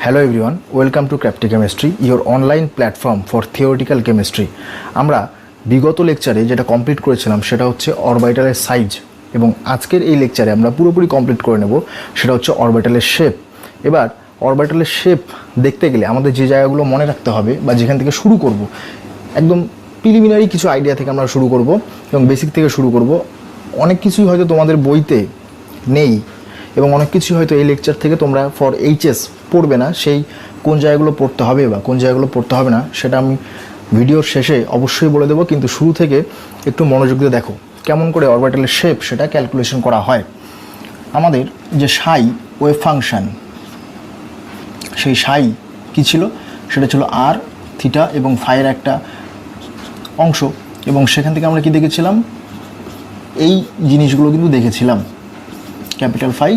Hello everyone, welcome to crafty chemistry, your online platform for theoretical chemistry. আমরা বিগত লেকচারে যেটা কমপ্লিট করেছিলাম সেটা হচ্ছে অরবিটালের সাইজ, এবং আজকের এই লেকচারে আমরা পুরোপুরি কমপ্লিট করে নেব সেটা হচ্ছে অরবিটালের শেপ। এবার অরবিটালের শেপ দেখতে গেলে আমাদের যে জায়গাগুলো মনে রাখতে হবে বা যেখান থেকে শুরু করব, একদম প্রিলিমিনারি কিছু আইডিয়া থেকে আমরা শুরু করব এবং বেসিক থেকে শুরু করব। অনেক কিছুই হয়তো তোমাদের বইতে নেই এবং অনেক কিছুই হয়তো এই লেকচার থেকে তোমরা ফর এইচএস পড়বে না। সেই কোন জায়গাগুলো পড়তে হবে বা কোন জায়গাগুলো পড়তে হবে না সেটা আমি ভিডিওর শেষে অবশ্যই বলে দেবো, কিন্তু শুরু থেকে একটু মনোযোগ দিয়ে দেখো কেমন করে অরবিটালের শেপ সেটা ক্যালকুলেশন করা হয়। আমাদের যে সাই ওয়েভ ফাংশন, সেই সাই কী ছিল, সেটা ছিল আর, থিটা এবং ফাইয়ের একটা অংশ, এবং সেখান থেকে আমরা কি দেখেছিলাম, এই জিনিসগুলো কিন্তু দেখেছিলাম, ক্যাপিটাল ফাই,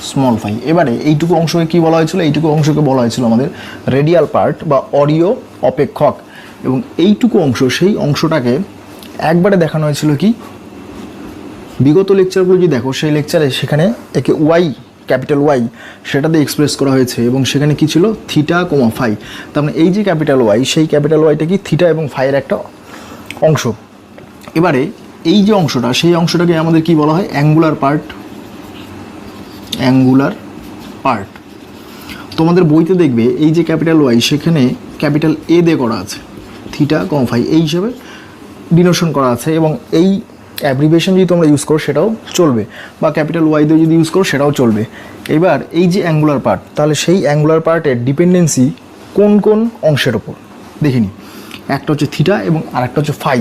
স্মল ফাই। এবারে এইটুকু অংশকে কী বলা হয়েছিল, এইটুকু অংশকে বলা হয়েছিল আমাদের রেডিয়াল পার্ট বা অরিও অপেক্ষক, এবং এইটুকু অংশ, সেই অংশটাকে একবারে দেখানো হয়েছিল কি, বিগত লেকচারগুলো যদি দেখো সেই লেকচারে সেখানে একে ওয়াই, ক্যাপিটাল ওয়াই সেটাতে এক্সপ্রেস করা হয়েছে, এবং সেখানে কি ছিল, থিটা কোমা ফাই। তার মানে এই যে ক্যাপিটাল ওয়াই, সেই ক্যাপিটাল ওয়াইটা কি থিটা এবং ফাইয়ের একটা অংশ। এবারে এই যে অংশটা, সেই অংশটাকে আমাদের কি বলা হয়, অ্যাঙ্গুলার পার্ট। অ্যাঙ্গুলার পার্ট তোমাদের বইতে দেখবে এই যে ক্যাপিটাল ওয়াই, সেখানে ক্যাপিটাল এ দিয়ে করা আছে, থিটা কম ফাই এই হিসেবে ডিনোশন করা আছে, এবং এই অ্যাব্রিভিয়েশন যদি তোমরা ইউজ করো সেটাও চলবে, বা ক্যাপিটাল ওয়াই দিয়ে যদি ইউজ করো সেটাও চলবে। এবার এই যে অ্যাঙ্গুলার পার্ট, তাহলে সেই অ্যাঙ্গুলার পার্টের ডিপেন্ডেন্সি কোন কোন অংশের ওপর দেখিনি, একটা হচ্ছে থিটা এবং আরেকটা হচ্ছে ফাই।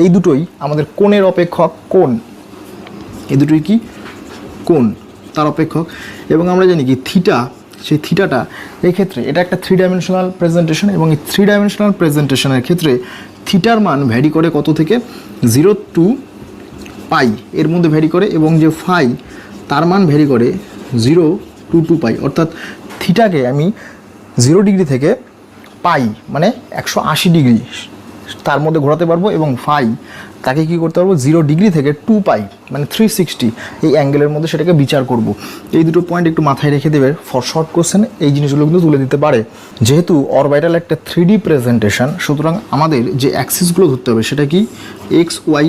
এই দুটোই আমাদের কোণের অপেক্ষক, কোণ, এই দুটোই কি কোণ, তার অপেক্ষক। এবং আমরা জানি কি থিটা, সেই থিটাটা এই ক্ষেত্রে এটা একটা 3 ডাইমেনশনাল প্রেজেন্টেশন, এবং এই 3 ডাইমেনশনাল প্রেজেন্টেশনের ক্ষেত্রে থিটার মান ভ্যারি করে কত থেকে 0 to পাই এর মধ্যে ভ্যারি করে, এবং যে ফাই তার মান ভ্যারি করে 0 to 2 পাই। অর্থাৎ থিটাকে আমি 0 ডিগ্রি থেকে পাই মানে 180 ডিগ্রি তার মধ্যে ঘোরাতে পারবো, এবং ফাই তাকে কি করতে পারবো, 0 ডিগ্রি থেকে 2 পাই মানে 360 এই অ্যাঙ্গেলের মধ্যে সেটাকে বিচার করব। এই দুটো পয়েন্ট একটু মাথায় রেখে দেবে, ফর শর্ট কোশ্চেন এই জিনিসগুলো কিন্তু তুলে দিতে পারে। যেহেতু অরবিটাল একটা 3D প্রেজেন্টেশন, সুতরাং আমাদের যে অ্যাক্সিসগুলো ধরতে হবে সেটা কি, এক্স, ওয়াই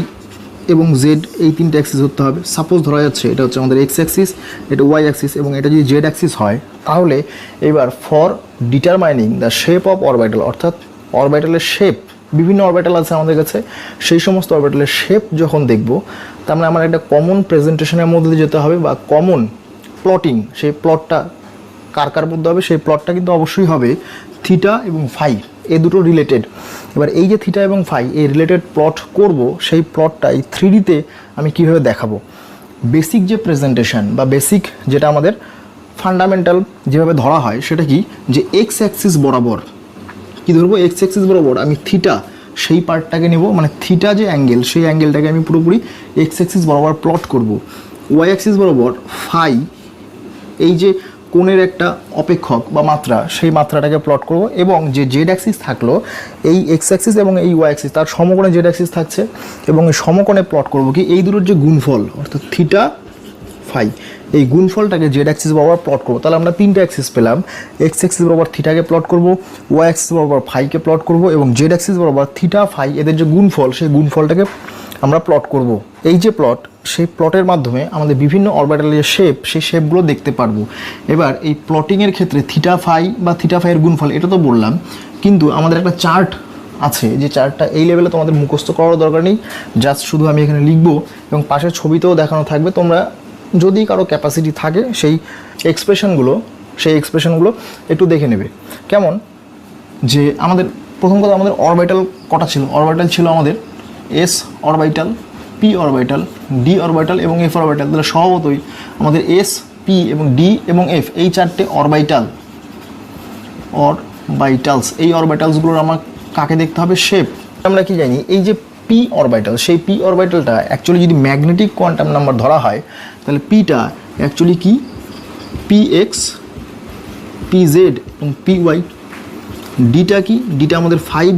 এবং জেড, এই তিনটে অ্যাক্সিস ধরতে হবে। সাপোজ ধরা যাচ্ছে এটা হচ্ছে আমাদের এক্স অ্যাক্সিস, এটা ওয়াই অ্যাক্সিস, এবং এটা যদি জেড অ্যাক্সিস হয়, তাহলে এবার for determining the shape of orbital, অর্থাৎ অরবিটালের শেপ, বিভিন্ন অরবিটাল আছে আমাদের কাছে, সেই সমস্ত অরবিটালের শেপ যখন দেখব, তার মানে আমার একটা কমন প্রেজেন্টেশনের মধ্যে দিয়ে যেতে হবে, বা কমন প্লটিং, সেই প্লটটা কার কার মধ্যে হবে, সেই প্লটটা কিন্তু অবশ্যই হবে থিটা এবং ফাই, এ দুটো রিলেটেড। এবার এই যে থিটা এবং ফাই এই রিলেটেড প্লট করব, সেই প্লটটা এই 3Dতে আমি কীভাবে দেখাবো। বেসিক যে প্রেজেন্টেশন বা বেসিক যেটা আমাদের ফান্ডামেন্টাল যেভাবে ধরা হয় সেটা কি, যে এক্স অ্যাক্সিস বরাবর কী ধরবো, এক্স অ্যাক্সিস বরাবর আমি থিটা সেই পার্টটাকে নেব, মানে থিটা যে অ্যাঙ্গেল, সেই অ্যাঙ্গেলটাকে আমি পুরোপুরি এক্স অ্যাক্সিস বরাবর প্লট করব। ওয়াই অ্যাক্সিস বরাবর ফাই, এই যে কোণের একটা অপেক্ষক বা মাত্রা, সেই মাত্রাটাকে প্লট করব, এবং যে জেড অ্যাক্সিস থাকলো, এই এক্স অ্যাক্সিস এবং এই ওয়াই অ্যাক্সিস তার সমকোণে জেড অ্যাক্সিস থাকছে, এবং এই সমকোণে প্লট করব কি, এই দুটোর যে গুণফল, অর্থাৎ থিটা ফাই, এই গুণফলটাকে জেড অ্যাক্সিস বরাবর প্লট করবো। তাহলে আমরা তিনটে অ্যাক্সিস পেলাম, এক্স অ্যাক্সিস বরাবর থিটাকে প্লট করব, ওয়াই অ্যাক্সিস বরাবর ফাইকে প্লট করব, এবং জেড অ্যাক্সিস বরাবর থিটা ফাই এদের যে গুণফল, সেই গুণফলটাকে আমরা প্লট করব। এই যে প্লট, সেই প্লটের মাধ্যমে আমাদের বিভিন্ন অরবিটালের যে শেপ, সেই শেপগুলো দেখতে পারবো। এবার এই প্লটিংয়ের ক্ষেত্রে থিটা ফাই বা থিটা ফাইয়ের গুণফল এটা তো বললাম, কিন্তু আমাদের একটা চার্ট আছে, যে চার্টটা এই লেভেলে তোমাদের মুখস্থ করার দরকার নেই, জাস্ট শুধু আমি এখানে লিখবো, এবং পাশের ছবিতেও দেখানো থাকবে। তোমরা যদি কারো ক্যাপাসিটি থাকে সেই এক্সপ্রেশনগুলো একটু দেখে নেবে। কেমন, যে আমাদের প্রথম কথা, আমাদের অরবিটাল কটা ছিল, অরবিটাল ছিল আমাদের S orbital, P orbital, D orbital এবং এফ অরবিটাল। তাহলে স্বভাবতই আমাদের এস, পি এবং ডি এবং এফ এই চারটে অরবিটালস, এই অরবিটালসগুলোর আমার কাকে দেখতে হবে, শেপ। আমরা কি জানি, এই যে পি অরবিটাল, সেই পি অরবিটালটা অ্যাকচুয়ালি যদি ম্যাগনেটিক কোয়ান্টাম নাম্বার ধরা হয়, তাহলে পিটা অ্যাকচুয়ালি কি, পি এক্স, পি জেড এবং পি ওয়াই। ডিটা কি, ডিটা আমাদের 5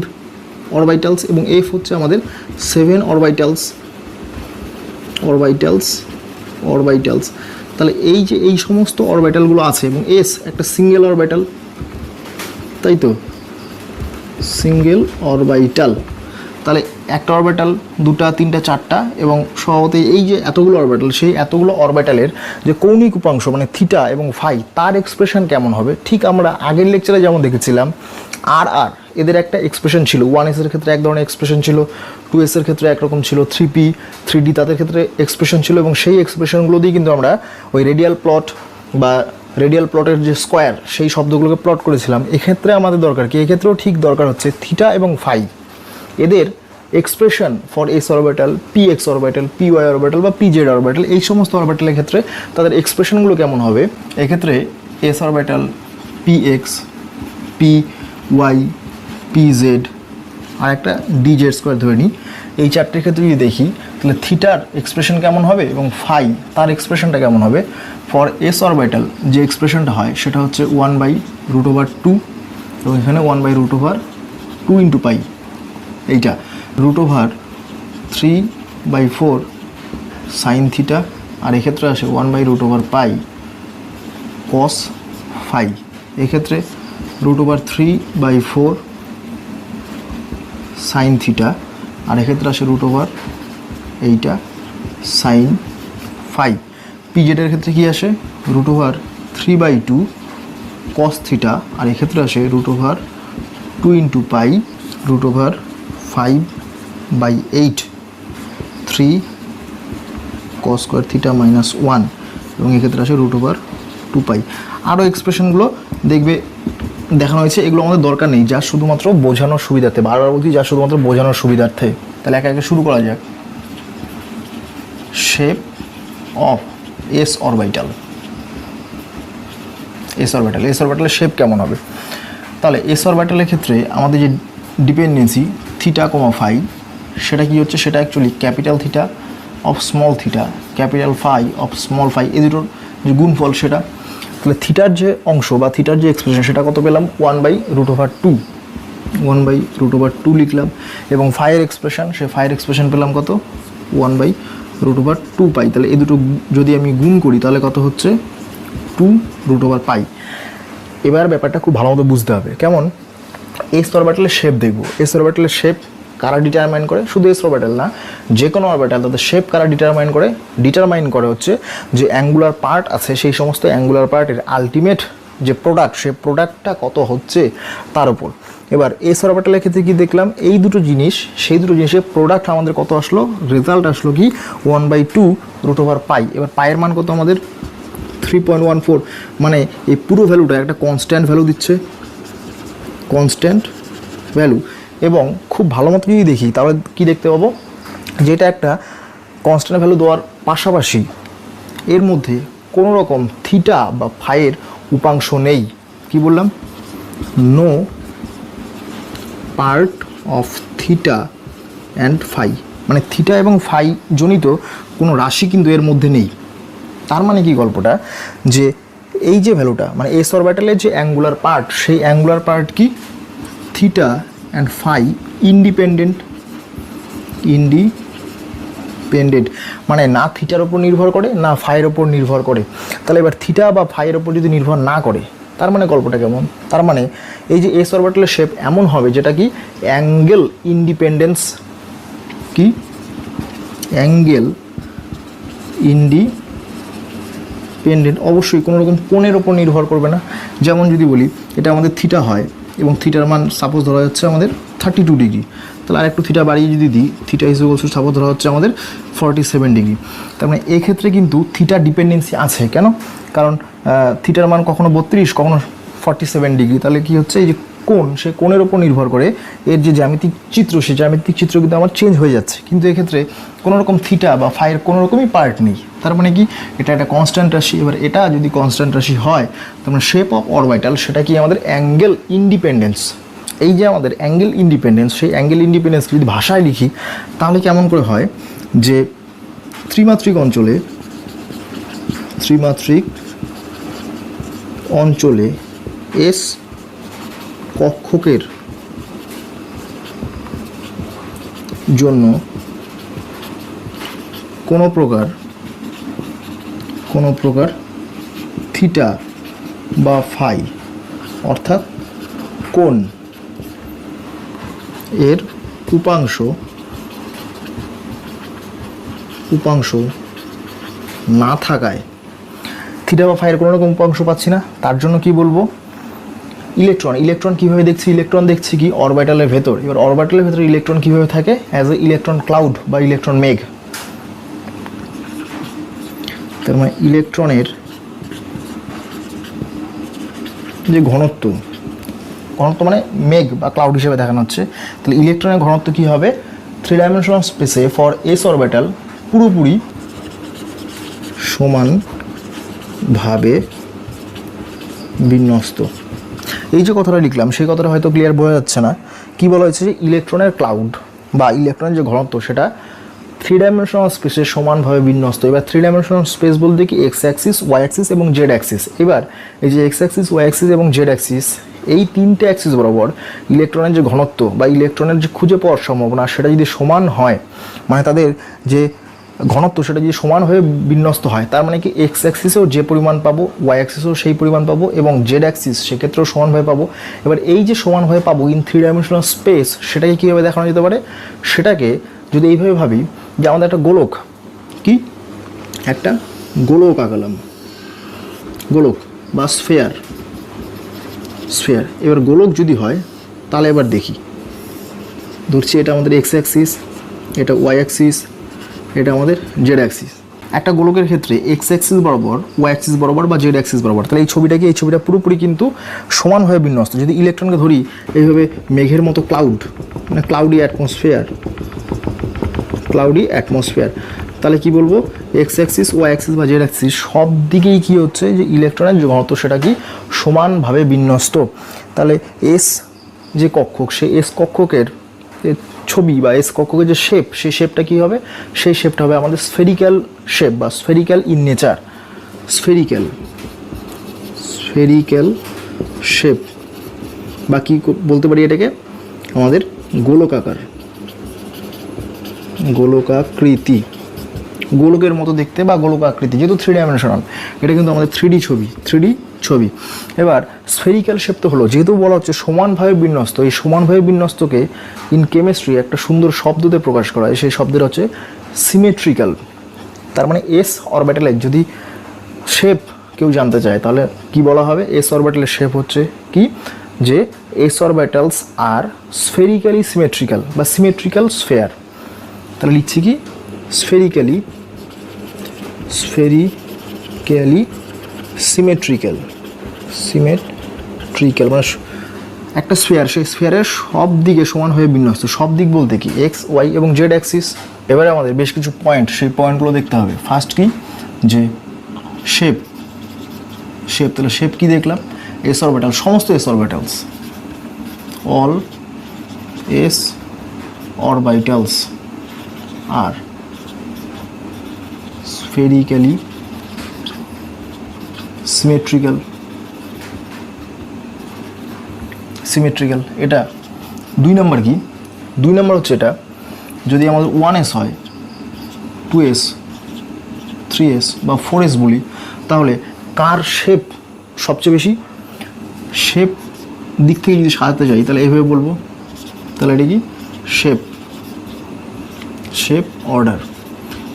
অরবিটালস, এবং এফ হচ্ছে আমাদের 7 অরবিটালস। তাহলে এই যে এই সমস্ত অরবিটালগুলো আছে, এবং এস একটা সিঙ্গেল অরবিটাল, তাই তো, সিঙ্গেল অরবিটাল। তাহলে একটা অরবিটাল, দুটা, তিনটা, চারটা, এবং স্বভাবতই এই যে এতগুলো অরবিটাল, সেই এতগুলো অরবিটালের যে কৌণিক উপাংশ মানে থিটা এবং ফাই, তার এক্সপ্রেশন কেমন হবে? ঠিক আমরা আগের লেকচারে যেমন দেখেছিলাম আর আর এদের একটা এক্সপ্রেশন ছিল, 1s এর ক্ষেত্রে এক ধরনের এক্সপ্রেশন ছিল, 2s এর ক্ষেত্রে একরকম ছিল, 3p 3d তাদের ক্ষেত্রে এক্সপ্রেশন ছিল, এবং সেই এক্সপ্রেশনগুলো দিয়ে কিন্তু আমরা ওই রেডিয়াল প্লট বা রেডিয়াল প্লটের যে স্কোয়ার সেই শব্দগুলোকে প্লট করেছিলাম। এক্ষেত্রে আমাদের দরকার কি? এক্ষেত্রেও ঠিক দরকার হচ্ছে থিটা এবং ফাই, এদের expression for s orbital, p x orbital, p y orbital বা পি জেড অরবিটাল, এই সমস্ত অরবিটালের ক্ষেত্রে তাদের এক্সপ্রেশনগুলো কেমন হবে? এক্ষেত্রে s orbital, p x, p y, p z আর একটা ডি জেড স্কোয়ার ধরে নিই, এই চারটের ক্ষেত্রে যদি দেখি তাহলে থিটার এক্সপ্রেশন কেমন হবে এবং ফাই তার এক্সপ্রেশনটা কেমন হবে? ফর এস অরবিটাল যে এক্সপ্রেশনটা হয় সেটা হচ্ছে 1/√2, এবং এখানে 1/√2 ইন্টু পাই, এইটা √3/4 সাইন থিটা, আর এক্ষেত্রে আসে 1/√পাই কস ফাই, এক্ষেত্রে √3/4 সাইন থিটা, আর এক্ষেত্রে আসে এইটা সাইন ফাই। পিজেডের ক্ষেত্রে কি আসে? √3/2 কস থিটা, আর এক্ষেত্রে আসে √2 ইন্টু পাই √5/8 3 কস স্কোয়ার থিটা -1, এবং এক্ষেত্রে আসে √2 পাই। আরও এক্সপ্রেশনগুলো দেখবে দেখানো হয়েছে, এগুলো আমাদের দরকার নেই, যা শুধুমাত্র বোঝানোর সুবিধার্থে, বারবার বলছি যা শুধুমাত্র বোঝানোর সুবিধার্থে। তাহলে একে একে শুরু করা যাক। Shape of S orbital, S অরবিটালের শেপ কেমন হবে? তাহলে এস অরবিটালের ক্ষেত্রে আমাদের যে ডিপেন্ডেন্সি থিটা কমা ফাই, সেটা কি হচ্ছে? সেটা actually capital theta of small theta, capital phi of small phi, এই দুটোর যে গুণফল সেটা। তাহলে থিটার যে অংশ বা থিটার যে এক্সপ্রেশন সেটা কত পেলাম? 1/√2 লিখলাম, এবং ফাইয়ের এক্সপ্রেশন, সে ফাইয়ের এক্সপ্রেশন পেলাম কত? 1/√2 পাই। তাহলে এই দুটো যদি আমি গুণ করি তাহলে কত হচ্ছে? 2√পাই। এবার ব্যাপারটা খুব ভালো মতো বুঝতে হবে। কেমন? এস অরবিটালের শেপ দেখব। এস অরবিটালের শেপ কারা ডিটারমাইন করে? শুধু এস অরবিটাল না, যে কোনো অরবিটাল তাদের শেপ কারা ডিটারমাইন করে? ডিটারমাইন করে হচ্ছে যে অ্যাঙ্গুলার পার্ট আছে, সেই সমস্ত অ্যাঙ্গুলার পার্টের আলটিমেট যে প্রোডাক্ট, সে প্রোডাক্টটা কত হচ্ছে তার উপর। এবার এস অরবিটালের ক্ষেত্রে কি দেখলাম? এই দুটো জিনিস, সেই দুটো জিনিসের প্রোডাক্ট আমাদের কত আসলো? রেজাল্ট আসলো কি? 1/2√পাই। এবার পায়ের মান কত আমাদের? 3.14, মানে এই পুরো ভ্যালুটা একটা কনস্ট্যান্ট ভ্যালু দিচ্ছে, কনস্ট্যান্ট ভ্যালু। এবং খুব ভালো মতো যদি দেখি তাহলে কি দেখতে পাবো? যেটা একটা কনস্ট্যান্ট ভ্যালু দেওয়ার পাশাপাশি এর মধ্যে কোনো রকম থিটা বা ফাইয়ের উপাংশ নেই। কি বললাম? No part of theta and phi, মানে থিটা এবং ফাই জনিত কোনো রাশি কিন্তু এর মধ্যে নেই। তার মানে কি গল্পটা? যে এই যে ভ্যালুটা মানে এস অরবিটালের যে অ্যাঙ্গুলার পার্ট, সেই অ্যাঙ্গুলার পার্ট কি? থিটা অ্যান্ড ফাই ইন্ডিপেন্ডেন্ট, মানে না থিটার ওপর নির্ভর করে না ফাইয়ের ওপর নির্ভর করে। তাহলে এবার থিটা বা ফাইয়ের ওপর যদি নির্ভর না করে, তার মানে গল্পটা কেমন? তার মানে এই যে এস অরবিটালের শেপ এমন হবে যেটা কি অ্যাঙ্গেল ইন্ডিপেন্ডেন্স, কি অ্যাঙ্গেল ইন্ডিপেন্ডেন্ট, অবশ্যই কোনো রকম কোণের ওপর নির্ভর করবে না। যেমন যদি বলি এটা আমাদের থিটা হয় এবং থিটার মান সাপোজ ধরা যাচ্ছে আমাদের 32 ডিগ্রি, তাহলে আর একটু থিটা বাড়িয়ে যদি দিই, theta is equals to suppose ধরা হচ্ছে আমাদের 47 ডিগ্রি। তার মানে এক্ষেত্রে কিন্তু থিটা ডিপেন্ডেন্সি আছে। কেন? কারণ থিটার মান কখনো 32, কখনো 47 ডিগ্রি। তাহলে কি হচ্ছে? এই যে কোণ, সে কোণের ওপর নির্ভর করে এর যে জ্যামিতিক চিত্র, সেই জ্যামিতিক চিত্র কিন্তু আমার চেঞ্জ হয়ে যাচ্ছে। কিন্তু এক্ষেত্রে কোনো রকম থিটা বা ফাইয়ের কোনো রকমই পার্ট নেই। তার মানে কি? এটা একটা কনস্ট্যান্ট রাশি। এবার এটা যদি কনস্ট্যান্ট রাশি হয়, তার মানে শেপ অফ অরবিটাল সেটা কি আমাদের অ্যাঙ্গেল ইন্ডিপেন্ডেন্স। এই যে আমাদের অ্যাঙ্গেল ইন্ডিপেন্ডেন্স, সেই অ্যাঙ্গেল ইন্ডিপেন্ডেন্স যদি ভাষায় লিখি তাহলে কেমন করে হয়? যে ত্রিমাত্রিক অঞ্চলে এস কক্ষকের জন্য কোনো প্রকার থিটা বা ফাই অর্থাৎ কোণ এর উপাংশ না থাকায় থিটা বা ফাইয়ের কোনো রকম উপাংশ পাচ্ছি না, তার জন্য কি বলবো, ইলেকট্রন কীভাবে দেখছি, ইলেকট্রন দেখছি কি অরবিটালের ভেতর। এবার অরবিটালের ভেতর ইলেকট্রন কীভাবে থাকে, অ্যাজ এ ইলেকট্রন ক্লাউড বা ইলেকট্রন মেঘ। তার মানে ইলেকট্রনের যে ঘনত্ব মানে মেঘ বা ক্লাউড হিসেবে দেখানো হচ্ছে, তাহলে ইলেকট্রনের ঘনত্ব কী হবে, 3 ডাইমেনশনাল স্পেসে ফর এস অরবিটাল পুরোপুরি সমানভাবে বিন্যস্ত। এই যে কথাটা লিখলাম সেই কথাটা হয়তো ক্লিয়ার বোঝা যাচ্ছে না। কি বলা হয়েছে, যে ইলেকট্রনের ক্লাউড বা ইলেকট্রনের যে ঘনত্ব সেটা 3 ডাইমেনশনাল স্পেসে সমানভাবে বিন্যস্ত। এবার 3 ডাইমেনশনাল স্পেস বলতে কি এক্স অ্যাক্সিস, ওয়াই অ্যাক্সিস এবং জেড অ্যাক্সিস। এবার এই যে এক্স অ্যাক্সিস, ওয়াই অ্যাক্সিস এবং জেড অ্যাক্সিস, এই তিনটে অ্যাক্সিস বরাবর ইলেকট্রনের যে ঘনত্ব বা ইলেকট্রনের যে খুঁজে পাওয়ার সম্ভাবনা সেটা যদি সমান হয়, মানে তাদের যে ঘনত্ব সেটা যদি সমানভাবে বিন্যস্ত হয়, তার মানে কি এক্স অ্যাক্সিসেও যে পরিমাণ পাবো, ওয়াই অ্যাক্সিসেও সেই পরিমাণ পাবো এবং জেড অ্যাক্সিস সেক্ষেত্রেও সমানভাবে পাবো। এবার এই যে সমানভাবে পাবো ইন 3 ডাইমেনশনাল স্পেস, সেটাকে কীভাবে দেখানো যেতে পারে, সেটাকে যদি এইভাবে ভাবি যে আমাদের একটা গোলক, কি একটা গোলক আঁকালাম, গোলক বা স্ফেয়ার। এবার গোলক যদি হয় তাহলে এবার দেখি, ধরছি এটা আমাদের এক্স অ্যাক্সিস, এটা ওয়াই অ্যাক্সিস, এটা আমাদের জেড অ্যাক্সিস। একটা গোলকের ক্ষেত্রে এক্স অ্যাক্সিস বরাবর, ওয়াই অ্যাক্সিস বরাবর বা জেড অ্যাক্সিস বরাবর, তাহলে এই ছবিটা পুরোপুরি কিন্তু সমানভাবে বিন্যস্ত। যদি ইলেকট্রনকে ধরি এইভাবে মেঘের মতো ক্লাউড, মানে ক্লাউডি অ্যাটমসফিয়ার, তাহলে কি বলবো, এক্স অ্যাক্সিস, ওয়াই অ্যাক্সিস বা জেড অ্যাক্সিস সব দিকেই কী হচ্ছে, যে ইলেকট্রনের যে ঘনত্ব সেটা কি সমানভাবে বিন্যস্ত। তাহলে এস যে কক্ষক, সেই এস কক্ষকের ছবি বা এস কক্ষকের যে শেপ, সেই শেপটা কী হবে, সেই শেপটা হবে আমাদের স্ফেরিক্যাল শেপ বা spherical in nature, spherical shape, বা কী বলতে পারি এটাকে, আমাদের গোলকাকৃতি, গোলকের মতো দেখতে বা গোলকাকৃতি, যেহেতু 3 ডাইমেনশনাল, এটা কিন্তু আমাদের 3D ছবি। এবার স্ফেরিক্যাল শেপ তো হলো, যেহেতু বলা হচ্ছে সমানভাবে বিন্যস্ত, এই সমানভাবে বিন্যস্তকে ইন কেমিস্ট্রি একটা সুন্দর শব্দতে প্রকাশ করা হয়, সেই শব্দটা হচ্ছে সিমেট্রিক্যাল। তার মানে এস অরবিটালের যদি শেপ কেউ জানতে চায় তাহলে কি বলা হবে, এস অরবিটালের শেপ হচ্ছে কি, যে S orbitals are spherically symmetrical বা সিমেট্রিক্যাল স্ফেয়ার। তাহলে লিখছি কি, স্ফেরিক্যালি সিমেট্রিক্যাল, মানে একটা স্ফেয়ার, সেই স্ফেয়ারের সব দিকে সমানভাবে বিন্যস্ত। সব দিক বলতে কি, এক্স, ওয়াই এবং জেড অ্যাক্সিস। এবারে আমাদের বেশ কিছু পয়েন্ট, সেই পয়েন্টগুলো দেখতে হবে। ফার্স্ট কি, যে শেপ, তাহলে শেপ কি দেখলাম, এস অরবিটাল, সমস্ত s orbitals, all s orbitals are spherically symmetrical. এটা 2 নম্বর কি, 2 নম্বর হচ্ছে এটা যদি আমাদের 1s হয়, 2s, 3s বা 4s বলি, তাহলে কার শেপ সবচেয়ে বেশি, শেপ দিক থেকে যদি সাজাতে যাই তাহলে এইভাবে বলবো, তাহলে এটা কি শেপ অর্ডার।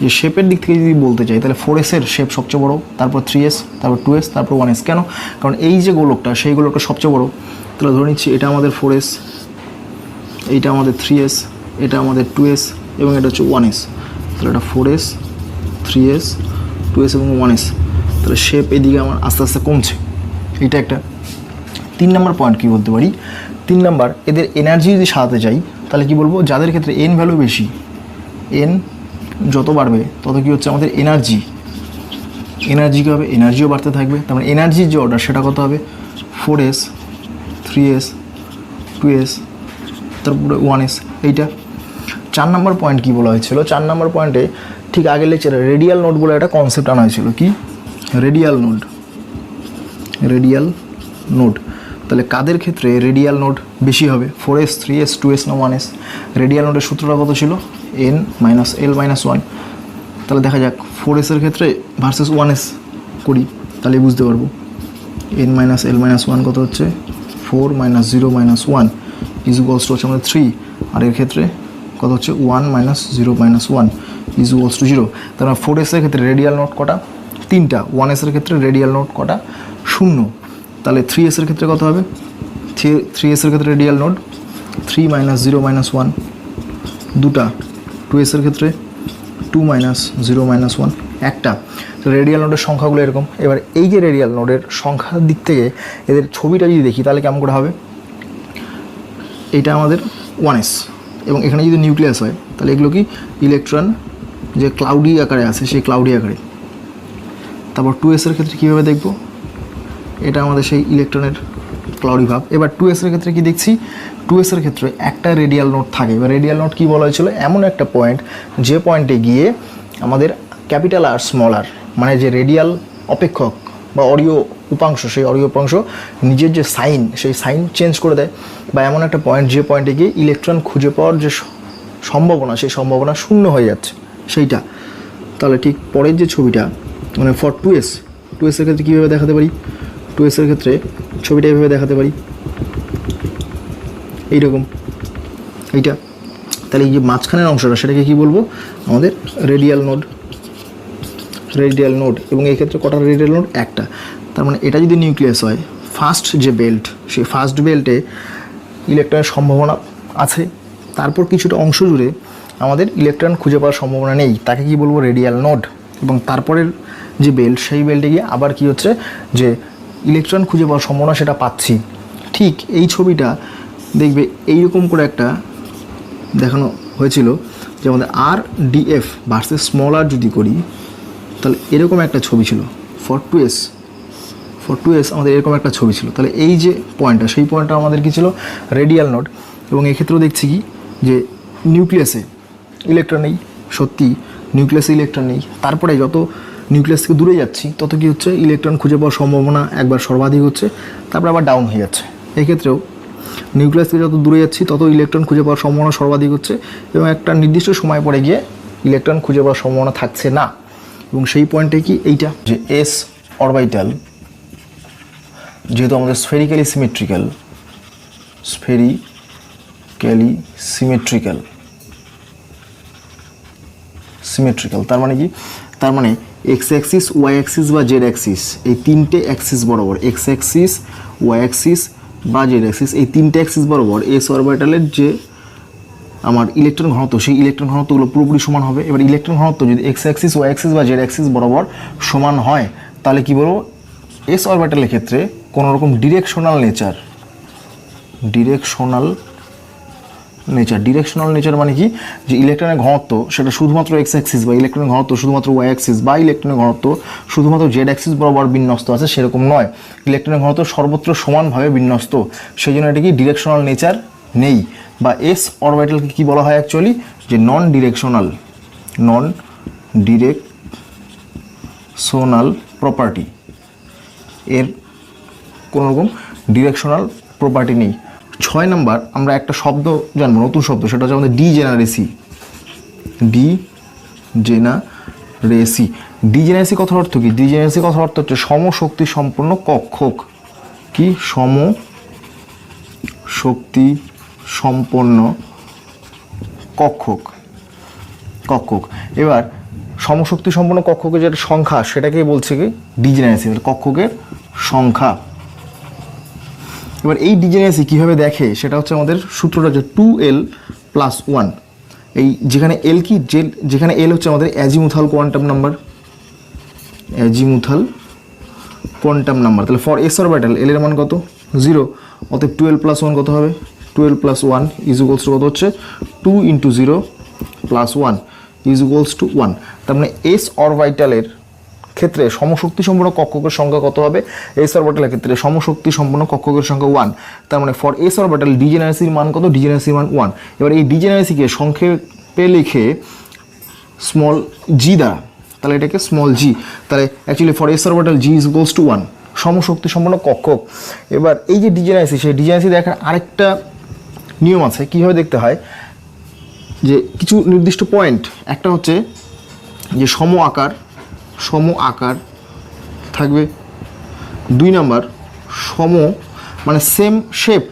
যে শেপের দিক থেকে যদি বলতে চাই তাহলে 4s এর শেপ সবচেয়ে বড়, তারপর 3s, তারপর 2s, তারপর 1s। কেন, কারণ এই যে গোলকটা, সেই গোলকটা সবচেয়ে বড়। তাহলে ধরে নিচ্ছি এটা আমাদের 4s, এইটা আমাদের 3s, এটা আমাদের 2s এবং এটা হচ্ছে 1s। তাহলে এটা 4s, 3s, 2s এবং 1s। তাহলে শেপ এদিকে আমার আস্তে আস্তে কমছে, এটা একটা। 3 নম্বর পয়েন্ট কী বলতে পারি, 3 নম্বর এদের এনার্জি যদি সাজাতে চাই তাহলে কি বলবো, যাদের ক্ষেত্রে এন ভ্যালু বেশি, এন যত বাড়বে তত কী হচ্ছে, আমাদের এনার্জি কী হবে, এনার্জিও বাড়তে থাকবে। তার মানে এনার্জির যে অর্ডার সেটা কত হবে, 4s, 3s, 2s, তারপরে 1s, এইটা। 4 নম্বর পয়েন্ট কী বলা হয়েছিল, 4 নম্বর পয়েন্টে ঠিক আগের লেকচারে রেডিয়াল নোড বলে একটা কনসেপ্ট আনা হয়েছিল। কি, রেডিয়াল নোড। তাহলে কাদের ক্ষেত্রে রেডিয়াল নোড বেশি হবে, 4s, 3s, 2s না 1s। রেডিয়াল নোডের সূত্রটা কত ছিল, n মাইনাস l মাইনাস 1। তাহলে দেখা যাক 4s এর ক্ষেত্রে ভার্সেস 1s করি, তাহলে বুঝতে পারবো n মাইনাস l মাইনাস 1 কত হচ্ছে 4 minus 0 minus 1 is equals to হচ্ছে আমাদের 3, আর এর ক্ষেত্রে কত হচ্ছে 1 minus 0 minus 1 is equals to 0। তার মানে 4s এর ক্ষেত্রে রেডিয়াল নোট কটা? 3টা। 1s এর ক্ষেত্রে রেডিয়াল নোট কটা? 0। তাহলে 3s এর ক্ষেত্রে কত হবে? 3s এর ক্ষেত্রে রেডিয়াল নোট 3 মাইনাস 0 মাইনাস 1 দুটা। 2s এর ক্ষেত্রে 2 মাইনাস 0 মাইনাস 1 একটা। তো রেডিয়াল নোডের সংখ্যাগুলো এরকম। এবার এই যে রেডিয়াল নোডের সংখ্যার দিক থেকে এদের ছবিটা যদি দেখি তাহলে কেমন করে হবে? এটা আমাদের 1s, এবং এখানে যদি নিউক্লিয়াস হয় তাহলে এগুলো কি ইলেকট্রন যে ক্লাউডি আকারে আছে সেই ক্লাউডি আকারে। তারপর 2s এর ক্ষেত্রে কীভাবে দেখব? এটা আমাদের সেই ইলেকট্রনের ক্লাউডি ভাব। এবার 2s এর ক্ষেত্রে কি দেখছি? 2s এর ক্ষেত্রে একটা রেডিয়াল নোড থাকে। এবার রেডিয়াল নোড কী বলা হয়েছিল? এমন একটা পয়েন্ট যে পয়েন্টে গিয়ে আমাদের ক্যাপিটাল আর স্মল আর মানে যে রেডিয়াল অপেক্ষক বা অরীয় উপাংশ, সেই অরীয় উপাংশ নিজের যে সাইন সেই সাইন চেঞ্জ করে দেয়, বা এমন একটা পয়েন্ট যে পয়েন্টে গিয়ে ইলেকট্রন খুঁজে পাওয়ার যে সম্ভাবনা সেই সম্ভাবনা শূন্য হয়ে যাচ্ছে সেইটা। তাহলে ঠিক পরের যে ছবিটা মানে ফর 2s এর ক্ষেত্রে কীভাবে দেখাতে পারি? 2s এর ক্ষেত্রে ছবিটা এইভাবে দেখাতে পারি, এইরকম এইটা। তাহলে এই যে মাঝখানের অংশটা সেটাকে কী বলবো? আমাদের রেডিয়াল নোড। এবং এই ক্ষেত্রে কটা রেডিয়াল নোড? একটা। তার মানে এটা যদি নিউক্লিয়াস হয়, ফার্স্ট যে বেল্ট সেই ফার্স্ট বেল্টে ইলেকট্রনের সম্ভাবনা আছে, তারপর কিছুটা অংশ জুড়ে আমাদের ইলেকট্রন খুঁজে পাওয়ার সম্ভাবনা নেই, তাকে কি বলবো? Radial node. এবং তারপরের যে বেল্ট সেই বেল্টে গিয়ে আবার কি হচ্ছে যে ইলেকট্রন খুঁজে পাওয়ার সম্ভাবনা সেটা পাচ্ছি। ঠিক এই ছবিটা দেখবে এইরকম করে একটা দেখানো হয়েছিল যে আমাদের আর ডিএফ ভার্সেস স্মল আর যদি করি তাহলে এরকম একটা ছবি ছিল। ফর 2s আমাদের এরকম একটা ছবি ছিল। তাহলে এই যে পয়েন্টটা সেই পয়েন্টটা আমাদের কি ছিল? Radial node. এবং এক্ষেত্রেও দেখছি কি যে নিউক্লিয়াসে ইলেকট্রন নেই, সত্যি নিউক্লিয়াসে ইলেকট্রন নেই। তারপরে যত নিউক্লিয়াস থেকে দূরে যাচ্ছি তত কি হচ্ছে? ইলেকট্রন খুঁজে পাওয়ার সম্ভাবনা একবার সর্বাধিক হচ্ছে, তারপরে আবার ডাউন হয়ে যাচ্ছে। এক্ষেত্রেও নিউক্লিয়াস থেকে যত দূরে যাচ্ছি তত ইলেকট্রন খুঁজে পাওয়ার সম্ভাবনা সর্বাধিক হচ্ছে, এবং একটা নির্দিষ্ট সময় পরে গিয়ে ইলেকট্রন খুঁজে পাওয়ার সম্ভাবনা থাকছে না। এবং সেই পয়েন্টে কি এইটা যে এস অরবিটাল যেহেতু আমাদের স্ফেরিক্যালি সিমেট্রিক্যাল, তার মানে কি? তার মানে এক্স অ্যাক্সিস, ওয়াই অ্যাক্সিস বা জেড অ্যাক্সিস এই তিনটে অ্যাক্সিস বরাবর, এক্স অ্যাক্সিস, ওয়াই অ্যাক্সিস বা জেড অ্যাক্সিস এই তিনটে অ্যাক্সিস বরাবর এস অরবিটালের যে আমার ইলেকট্রন ঘনত্ব সেই ইলেকট্রন ঘনত্বগুলো পুরোপুরি সমান হবে। এবার ইলেকট্রন ঘনত্ব যদি এক্স অ্যাক্সিস, ওয়াই অ্যাক্সিস বা জেড অ্যাক্সিস বরাবর সমান হয় তাহলে কি বলবো? এস অরবিটালের ক্ষেত্রে কোনো রকম ডিরেকশনাল নেচার মানে কি? যে ইলেকট্রনের ঘনত্ব সেটা শুধুমাত্র এক্স অ্যাক্সিস বা ইলেকট্রনের ঘনত্ব শুধুমাত্র ওয়াই অ্যাক্সিস বা ইলেকট্রনের ঘনত্ব শুধুমাত্র জেড অ্যাক্সিস বরাবর বিন্যস্ত আছে সেরকম নয়। ইলেকট্রনের ঘনত্ব সর্বত্র সমানভাবে বিন্যস্ত, সেই জন্য এটা কি ডিরেকশনাল নেচার নেই। বা এস অরবিটালকে কি বলা হয় অ্যাকচুয়ালি? যে নন ডিরেকশনাল প্রপার্টি, এর কোনো রকম ডিরেকশনাল প্রপার্টি নেই। 6 নম্বর আমরা একটা শব্দ জানবো, নতুন শব্দ, সেটা হচ্ছে আমাদের ডিজেনারেসি কথার অর্থ কি? ডিজেনারেসি কথার অর্থ হচ্ছে সমশক্তি সম্পন্ন কক্ষক। কি? সমশক্তি সম্পন্ন কক্ষক। এবার সমশক্তি সম্পন্ন কক্ষকের যেটা সংখ্যা সেটাকেই বলছে কি? ডিজেনারেসি, কক্ষকের সংখ্যা। এবার এই ডিজেনারেসি কীভাবে দেখে সেটা হচ্ছে আমাদের সূত্রটা হচ্ছে 2l+1। এই যেখানে এল কি, যেখানে এল হচ্ছে আমাদের অ্যাজিমুথাল কোয়ান্টাম নাম্বার। তাহলে ফর এস অরবিটাল এল এর মান কত? 0। অতএব 12+1 কত হবে? 12+1 ইজ ইকুয়ালস টু কত হচ্ছে? 2 × 0 + 1 ইজ ইকুয়ালস টু 1। তার মানে এস অরবিটালের ক্ষেত্রে সমশক্তি সম্পন্ন কক্ষকের সংখ্যা কত হবে? এস অরবিটালের ক্ষেত্রে সমশক্তি সম্পন্ন কক্ষকের সংখ্যা 1। তার মানে ফর এস অরবিটাল ডিজেনারেসির মান কত? ডিজেনারেসির মান 1। এবার এই ডিজেনারেসিকে সংক্ষেপে লিখে স্মল জি দ্বারা, তাহলে এটাকে স্মল জি। তাহলে actually for s orbital G is equals to 1, সমশক্তি সম্পন্ন কক্ষক। এবার এই যে ডিজেনারেসি, সেই ডিজেনারেসি দেখার আরেকটা নিয়ম আছে। কীভাবে দেখতে হয়? যে কিছু নির্দিষ্ট পয়েন্ট, একটা হচ্ছে যে সম আকার থাকবে, 2 নম্বর সম মানে সেম শেপ,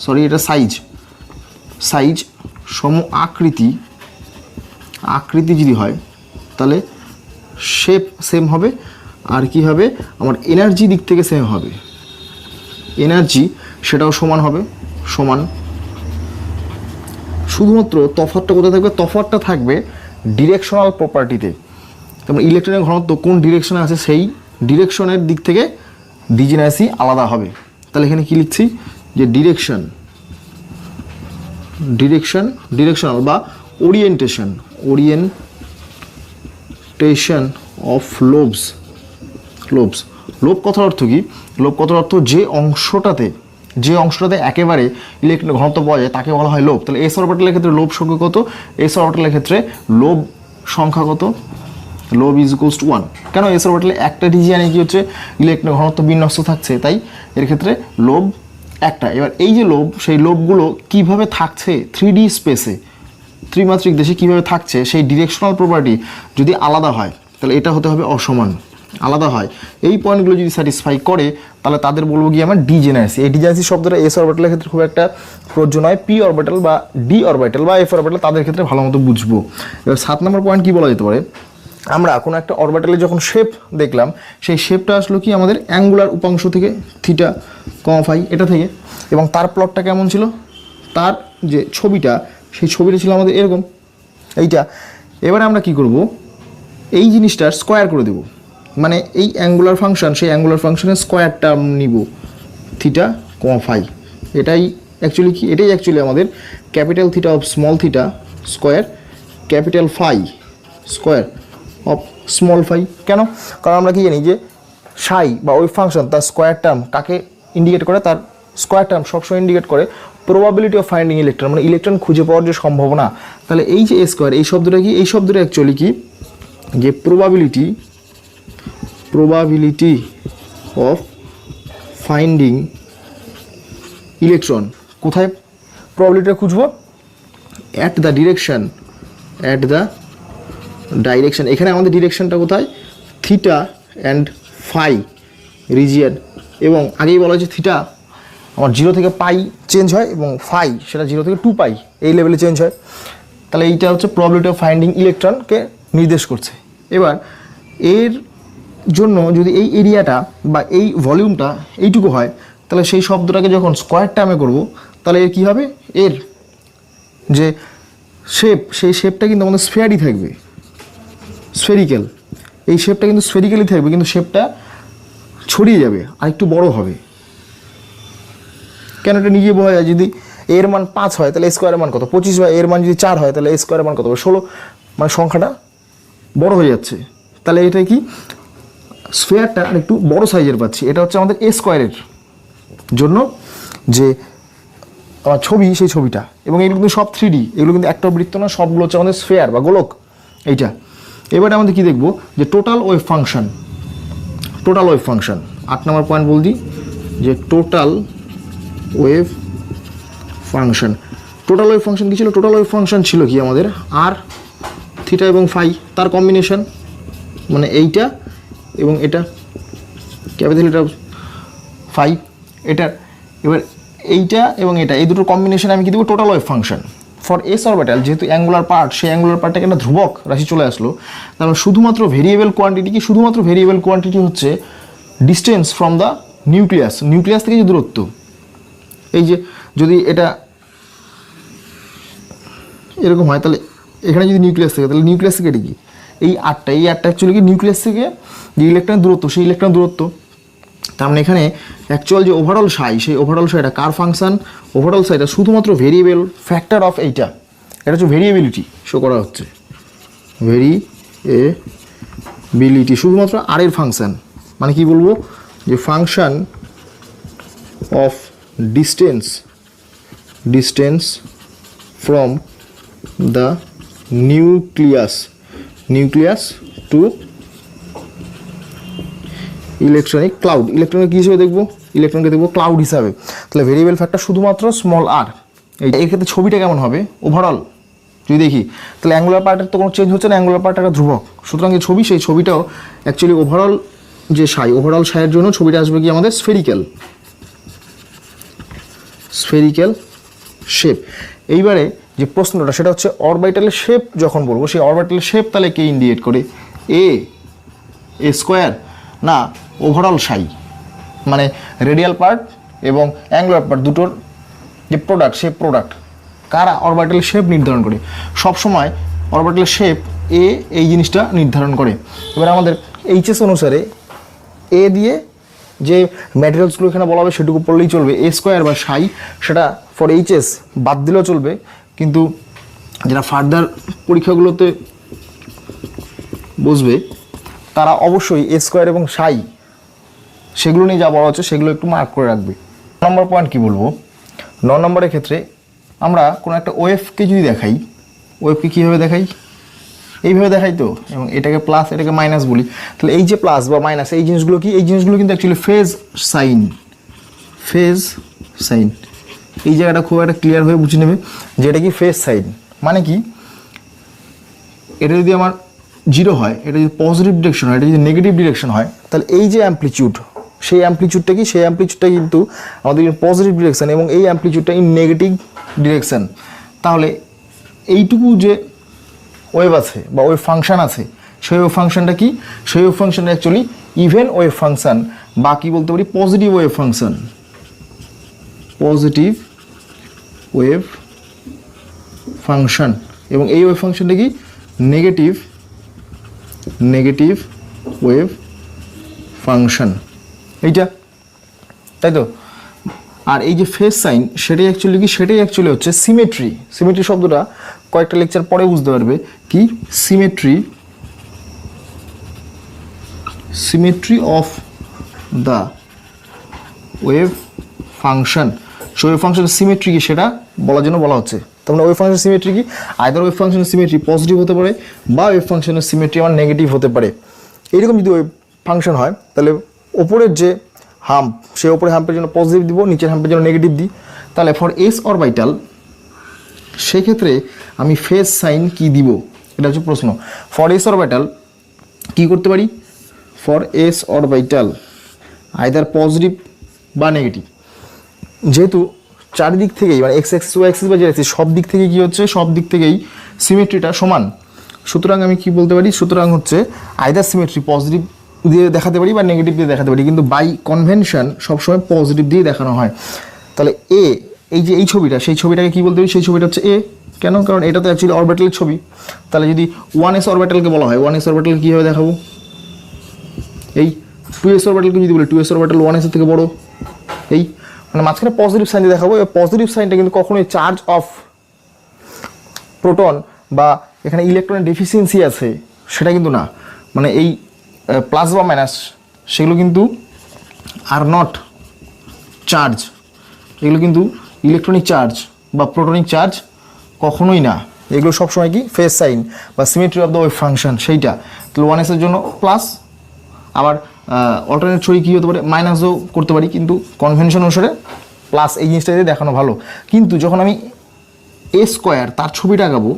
সরি এটা সাইজ, সাইজ সম আকৃতি যদি হয় তাহলে শেপ সেম হবে, আর কি হবে আমার এনার্জি দিক থেকে সেম হবে, এনার্জি সেটাও সমান হবে, সমান। শুধুমাত্র তফাৎটা কোথায় থাকবে, তফাৎটা থাকবে ডিরেকশনাল প্রপার্টিতে। যেমন ইলেকট্রনের ঘনত্ব কোন ডিরেকশনে আছে সেই ডিরেকশনের দিক থেকে ডিজেনারেসি আলাদা হবে। তাহলে এখানে কি লিখছি যে ডিরেকশনাল বা ওরিয়েন্টেশন অফ লোবস। লোব কথার অর্থ কি, লোব কথার অর্থ যে অংশটাতে একেবারে ইলেকট্রনের ঘনত্ব পাওয়া যায় তাকে বলা হয় লোব। তাহলে এস অরবিটালের ক্ষেত্রে লোব সংখ্যা কত, এস অরবিটালের ক্ষেত্রে লোব সংখ্যা কত, লোব ইজ ইকুয়ালস টু 1। কেন, এস অরবিটালে একটা রিজিয়নে কি হচ্ছে ইলেকট্রনের ঘনত্ব বিন্যস্ত থাকছে, তাই এর ক্ষেত্রে লোব একটা। এবার এই যে লোব, সেই লোবগুলো কিভাবে থাকছে 3D স্পেসে, ত্রিমাত্রিক দেশে কিভাবে থাকছে, সেই ডিরেকশনাল প্রপার্টি যদি আলাদা হয় তাহলে এটা হতে হবে অসমান, আলাদা হয়। এই পয়েন্টগুলো যদি স্যাটিসফাই করে তাহলে তাদের বলবো কি আমার ডিজেনারেসি। এই ডিজেনারেসি শব্দটা এস অরবিটালের ক্ষেত্রে খুব একটা প্রযোজ্য নয়, পি অরবিটাল বা ডি অরবিটাল বা এফ অরবিটাল তাদের ক্ষেত্রে ভালো মতো বুঝবো। এবার 7 নম্বর পয়েন্ট কি বলা যেতে পারে, আমরা কোনো একটা অরবিটালে যখন শেপ দেখলাম, সেই শেপটা আসলো কি আমাদের অ্যাঙ্গুলার উপাংশ থেকে থিটা কমা ফাই এটা থেকে, এবং তার প্লটটা কেমন ছিল, তার যে ছবিটা সেই ছবিটা ছিল আমাদের এরকম এইটা। এবারে আমরা কি করব, এই জিনিসটার স্কোয়ার করে দেব, মানে এই অ্যাঙ্গুলার ফাংশন, সেই অ্যাঙ্গুলার ফাংশনের স্কোয়ার টার্ম নিব থিটা কমা ফাই। এটাই অ্যাকচুয়ালি আমাদের capital theta of small theta square capital phi square of small phi. কেন, কারণ আমরা কি জানি যে সাই বা ওই ফাংশন তার স্কোয়ার টার্ম কাকে ইন্ডিকেট করে, তার স্কোয়ার টার্ম সবসময় ইন্ডিকেট করে প্রবাবিলিটি অফ ফাইন্ডিং ইলেকট্রন, মানে ইলেকট্রন খুঁজে পাওয়ার যে সম্ভাবনা। তাহলে এই যে এ স্কোয়ার, এই শব্দটা কি, এই শব্দটা অ্যাকচুয়ালি কি যে প্রবাবিলিটি অফ ফাইন্ডিং ইলেকট্রন। কোথায় প্রবাবিলিটিটা খুঁজবো, অ্যাট দ্য ডাইরেকশন। এখানে আমাদের ডিরেকশনটা কোথায়, থিটা অ্যান্ড ফাই রিজিয়ন, এবং আগেই বলা হয়েছে থিটা আমার 0 থেকে পাই চেঞ্জ হয় এবং ফাই সেটা 0 থেকে 2 পাই এই লেভেলে চেঞ্জ হয়। তাহলে এইটা হচ্ছে প্রবাবিলিটি অফ ফাইন্ডিং ইলেকট্রনকে নির্দেশ করছে। এবার এর জন্য যদি এই এরিয়াটা বা এই ভলিউমটা এইটুকু হয়, তাহলে সেই শব্দটাকে যখন স্কোয়ার টার্মে করব তাহলে এর কী হবে, এর যে শেপ সেই শেপটা কিন্তু আমাদের স্ফেয়ারই থাকবে, স্ফেরিক্যাল। এই শেপটা কিন্তু স্ফেরিক্যালি থাকবে, কিন্তু শেপটা ছড়িয়ে যাবে আর একটু বড় হবে। কেন, এটা নিজে বোঝা যায়, যদি এর মান 5 হয় তাহলে স্কোয়ারের মান কত 25 হয়, এর মান যদি 4 হয় তাহলে স্কোয়ারের মান কত 16, মানে সংখ্যাটা বড় হয়ে যাচ্ছে। তাহলে এটা কি স্ফেয়ারটা আর একটু বড় সাইজের পাচ্ছি। এটা হচ্ছে আমাদের এ স্কোয়ারের জন্য যে ছবি, সেই ছবিটা। এবং এগুলো কিন্তু সব 3D, এগুলো কিন্তু একটা বৃত্ত না, সবগুলো হচ্ছে আমাদের স্ফেয়ার বা গোলক এইটা। এবারে আমাদের কি দেখবো যে টোটাল ওয়েভ ফাংশন। 8 নম্বর পয়েন্ট বল দিই যে টোটাল ওয়েভ ফাংশন কি ছিল, টোটাল ওয়েভ ফাংশন ছিল কি আমাদের আর থিটা এবং ফাই তার কম্বিনেশন, মানে এইটা এবং এটা ক্যাপিটাল থিটা ফাই এটার। এবার এইটা এবং এটা এই দুটোর কম্বিনেশন আমি কি দেবো total wave function for s orbital. যেহেতু অ্যাঙ্গুলার পার্ট, সেই অ্যাঙ্গুলার পার্টটাকে একটা ধ্রুবক রাশি চলে আসলো, তারপর শুধুমাত্র ভেরিয়েবল কোয়ান্টিটি হচ্ছে ডিস্টেন্স ফ্রম দ্য নিউক্লিয়াস থেকে যে দূরত্ব। এই যে যদি এটা এরকম হয় তাহলে এখানে যদি নিউক্লিয়াস থাকে তাহলে নিউক্লিয়াস থেকে এটা কি এই আটটা অ্যাকচুয়ালি কি নিউক্লিয়াস থেকে যে ইলেকট্রন দূরত্ব, সেই ইলেকট্রন দূরত্ব। তার মানে এখানে অ্যাকচুয়াল যে ওভারঅল সাই, সেই ওভারঅল সাইটা কার ফাংশন, ওভারঅল সাইটা শুধুমাত্র ভেরিয়েবল ফ্যাক্টর অফ এইটা, এটা হচ্ছে ভেরিয়েবিলিটি শো করা হচ্ছে, ভেরিয়েবিলিটি শুধুমাত্র আর এর ফাংশন। মানে কি বলবো যে function of distance from the nucleus to electronic cloud. Electronic কী হিসেবে দেখবো, ইলেকট্রনকে দেখবো ক্লাউড হিসাবে। তাহলে ভেরিয়েবল ফ্যাক্টর শুধুমাত্র স্মল আর। এই ক্ষেত্রে ছবিটা কেমন হবে ওভারঅল যদি দেখি, তাহলে অ্যাঙ্গুলার পার্টের তো কোনো চেঞ্জ হচ্ছে না, অ্যাঙ্গুলার পার্ট একটা ধ্রুবক। সুতরাং যে ছবি, সেই ছবিটাও অ্যাকচুয়ালি ওভারঅল সাইয়ের জন্য ছবিটা আসবে কি আমাদের স্ফেরিক্যাল। Spherical shape. এইবারে যে প্রশ্নটা সেটা হচ্ছে অরবিটালের শেপ যখন বলবো, সেই অরবিটালের শেপ তাহলে কে ইন্ডিকেট করে, এ স্কোয়ার না ওভারঅল সাই, মানে রেডিয়াল পার্ট এবং অ্যাঙ্গুলার পার্ট দুটোর যে প্রোডাক্ট, সেই প্রোডাক্ট কারা অরবিটালের শেপ নির্ধারণ করে। সবসময় অরবিটালের শেপ এ এই জিনিসটা নির্ধারণ করে। এবার আমাদের এইচএস অনুসারে এ দিয়ে যে ম্যাটেরিয়ালসগুলো এখানে বলা হবে সেটুকু পড়লেই চলবে। এ স্কোয়ার বা সাই সেটা ফর এইচএস বাদ দিলেও চলবে, কিন্তু যারা ফার্দার পরীক্ষাগুলোতে বসবে তারা অবশ্যই এ স্কোয়ার এবং সাই সেগুলো নিয়ে যা বলা হচ্ছে সেগুলো একটু মার্ক করে রাখবে। 9 নম্বর পয়েন্ট কী বলবো, 9 নম্বরের ক্ষেত্রে আমরা কোনো একটা ওয়েভকে যদি দেখাই, ওয়েভকে কীভাবে দেখাই, এইভাবে দেখাই তো, এবং এটাকে প্লাস এটাকে মাইনাস বলি। তাহলে এই যে প্লাস বা মাইনাস এই জিনিসগুলো কি, এই জিনিসগুলো কিন্তু actually phase sign. Phase sign এই জায়গাটা খুব একটা ক্লিয়ার হয়ে বুঝে নেবে যে এটা কি ফেজ সাইন। মানে কি, এটা যদি আমার 0 হয়, এটা যদি পজিটিভ ডিরেকশন হয়, এটা যদি নেগেটিভ ডিরেকশন হয়, তাহলে এই যে অ্যাম্পলিটিউড, সেই অ্যাম্পলিটিউডটা কি, সেই অ্যাম্পলিটিউডটা কিন্তু আমাদের পজিটিভ ডিরেকশন এবং এই অ্যাম্পলিটিউডটা ইন নেগেটিভ ডিরেকশন। তাহলে এইটুকু যে ওয়েভ আছে বা ওয়েভ ফাংশন আছে, সেই ওয়েভ ফাংশনটা কি, সেই ওয়েভ ফাংশনটা অ্যাকচুয়ালি ইভেন ওয়েভ ফাংশন বা কি বলতে পারি positive wave function. Positive wave function, এবং এই ওয়েভ ফাংশনটা কি নেগেটিভ ওয়েভ ফাংশন, এইটা, তাই তো। আর এই যে ফেজ সাইন সেটাই অ্যাকচুয়ালি কি, সেটাই অ্যাকচুয়ালি হচ্ছে সিমেট্রি। সিমেট্রি শব্দটা কয়েকটা লেকচার পরে বুঝতে পারবে কি, symmetry of the wave function. So wave ফাংশনের সিমেট্রি কি সেটা বলার জন্য বলা হচ্ছে। তার মানে ওয়েভ ফাংশনের সিমেট্রি কি, আইদার ওয়েভ ফাংশনের সিমেট্রি পজিটিভ হতে পারে বা ওয়েভ ফাংশনের সিমেট্রি আমার নেগেটিভ হতে পারে। এইরকম যদি ওয়েভ ফাংশন হয় তাহলে ওপরের যে হাম্প, সেই ওপরে হাম্পের জন্য পজিটিভ দিব, নিচের হাম্পের জন্য নেগেটিভ দিই। তাহলে ফর এস অরবিটাল সেক্ষেত্রে আমি ফেজ সাইন কি দিব, এটা হচ্ছে প্রশ্ন। ফর এস অরবিটাল কী করতে পারি, for s orbital either positive বা নেগেটিভ। যেহেতু চারিদিক থেকেই মানে এক্স এক্সিস ওয়াই এক্সিস বা জেড এক্সিস সব দিক থেকে কী হচ্ছে, সব দিক থেকেই সিমেট্রিটা সমান। সুতরাং আমি কি বলতে পারি, সুতরাং হচ্ছে আইদার সিমেট্রি পজিটিভ দিয়ে দেখাতে পারি বা নেগেটিভ দিয়ে দেখাতে পারি, কিন্তু বাই কনভেনশন সবসময় পজিটিভ দিয়ে দেখানো হয়। তাহলে এ এই যে এই ছবিটা, সেই ছবিটাকে কী বলতে পারি, সেই ছবিটা হচ্ছে এ। কেন, কারণ এটা তো অ্যাকচুয়ালি অরবিটালের ছবি। তাহলে যদি 1s অরবিটালকে বলা হয়, 1s অরবিটাল কীভাবে দেখাবো, এই 2s অরবিটালকে যদি বলি 2s অরবিটাল 1s এর থেকে বড়, এই মানে মাঝখানে পজিটিভ সাইন দিয়ে দেখাবো। এই পজিটিভ সাইনটা কিন্তু কখনোই চার্জ অফ প্রোটন বা এখানে ইলেকট্রনের ডেফিসিয়েন্সি আছে সেটা কিন্তু না, মানে এই প্লাস বা মাইনাস সেগুলো কিন্তু আর নট চার্জ, এগুলো কিন্তু ইলেকট্রনিক চার্জ বা প্রোটনিক চার্জ কখনোই না। এগুলো সবসময় কি ফেজ সাইন বা symmetry of the wave function সেইটা। তাহলে 1s এর জন্য প্লাস, আবার অল্টারনেট ছড়ি কী হতে পারে মাইনাসও করতে পারি, কিন্তু কনভেনশন অনুসারে প্লাস এই জিনিসটা দিয়ে দেখানো ভালো। কিন্তু যখন আমি এ স্কোয়ার তার ছবিটা আঁকাবো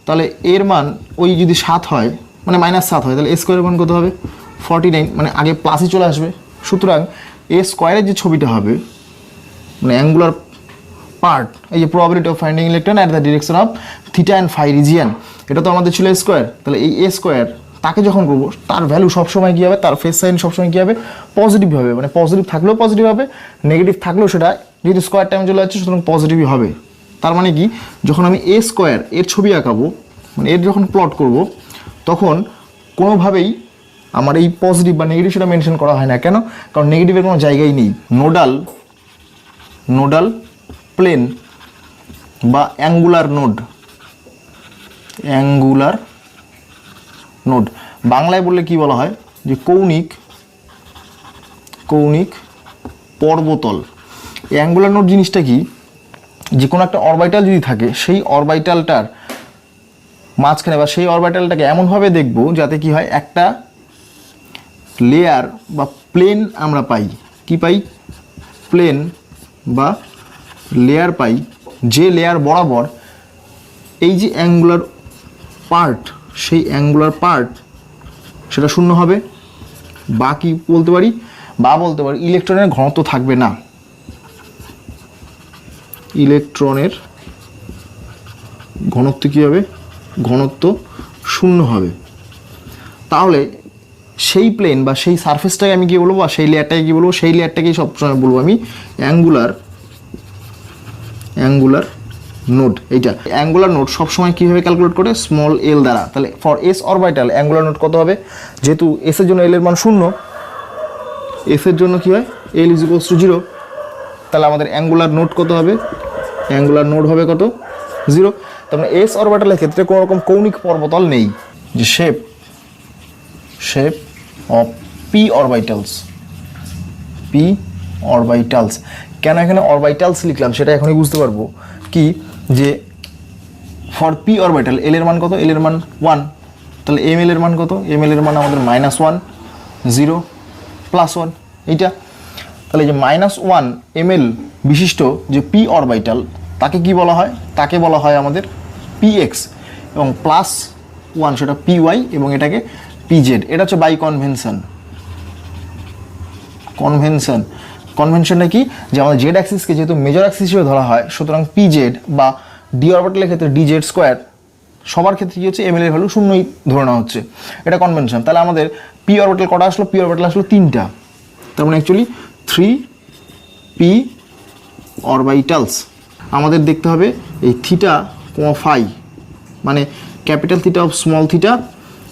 তাহলে এর মান ওই যদি 7 হয় মানে -7 হয়, তাহলে এ স্কোয়ারের মান কত হবে 49, মানে আগে প্লাসই চলে আসবে। সুতরাং এ স্কোয়ারের যে ছবিটা হবে মানে অ্যাঙ্গুলার পার্ট, এই যে probability of finding electron at the direction of theta and phi region, এটা তো আমাদের ছিল এ স্কোয়ার। তাহলে এই এ স্কোয়ার তাকে যখন করবো তার ভ্যালু সবসময় কী হবে, তার ফেজ সাইন সবসময় কী হবে পজিটিভ হবে, মানে পজিটিভ থাকলেও পজিটিভ হবে, নেগেটিভ থাকলেও সেটা যেহেতু স্কোয়ার টাইম চলে যাচ্ছে সুতরাং পজিটিভই হবে। তার মানে কি, যখন আমি এ স্কোয়ার এর ছবি আঁকাবো মানে এর যখন প্লট করব তখন কোনোভাবেই আমার এই পজিটিভ বা নেগেটিভ সেটা মেনশন করা হয় না। কেন, কারণ নেগেটিভের কোনো জায়গাই নেই। নোডাল প্লেন বা অ্যাঙ্গুলার নোড বাংলায় বললে কি বলা হয় যে কৌণিক পর্বতল। এই অ্যাঙ্গুলার নোড জিনিসটা কি, যে কোনো একটা অরবিটাল যদি থাকে সেই অরবিটালটার মাঝখানে বা সেই অরবিটালটাকে এমনভাবে দেখব যাতে কি হয় একটা লেয়ার বা প্লেন আমরা পাই, কি পাই প্লেন বা লেয়ার পাই, যে লেয়ার বরাবর এই যে অ্যাঙ্গুলার পার্ট সেই অ্যাঙ্গুলার পার্ট সেটা শূন্য হবে, বা কি বলতে পারি ইলেকট্রনের ঘনত্ব থাকবে না। ইলেকট্রনের ঘনত্ব কী হবে, ঘনত্ব শূন্য হবে। তাহলে সেই প্লেন বা সেই সারফেসটাকে আমি কী বলবো, বা সেই লেয়ারটাকে কী বলবো, সেই লেয়ারটাকেই সবসময় বলবো আমি অ্যাঙ্গুলার নোড। এইটা অ্যাঙ্গুলার নোড সবসময় কীভাবে ক্যালকুলেট করে, স্মল এল দ্বারা। তাহলে for s orbital angular node কত হবে, যেহেতু এসের জন্য এল এর মান শূন্য, এসের জন্য কী হয় এল ইজ ইকুয়ালস টু 0, তাহলে আমাদের অ্যাঙ্গুলার নোড কত হবে, অ্যাঙ্গুলার নোড হবে কত, 0। তার মানে এস অরবিটালের ক্ষেত্রে কোনো রকম কৌণিক পর্বতল নেই। যে শেপ অফ পি অরবিটালস, কেন এখানে অরবিটালস লিখলাম সেটা এখনই বুঝতে পারবো। কি যে ফর পি অরবিটাল এল এর মান কত, এল এর মান 1, তাহলে এম এল এর মান কত, এম এল এর মান আমাদের -1, 0, +1 এইটা। তাহলে যে -1 ml বিশিষ্ট যে পি অরবিটাল তাকে কি বলা হয়, তাকে বলা হয় আমাদের px, এবং +1 সেটা py, এবং এটাকে pz। এটা হচ্ছে বাই কনভেনশনটা কি, যে আমাদের জেড অ্যাক্সিসকে যেহেতু মেজর অ্যাক্সিস হিসেবে ধরা হয়, সুতরাং pz বা ডি অরবিটালের ক্ষেত্রে dz² সবার ক্ষেত্রে কি হচ্ছে, ml এর ভ্যালু শূন্যই ধরে নেওয়া হচ্ছে, এটা কনভেনশন। তাহলে আমাদের পি অরবিটাল কটা আসলো, পি অরবিটাল আসলো 3টা, তার মানে অ্যাকচুয়ালি 3 পি অরবিটালস। আমাদের দেখতে হবে এই থিটা, ফাই, মানে capital theta of small theta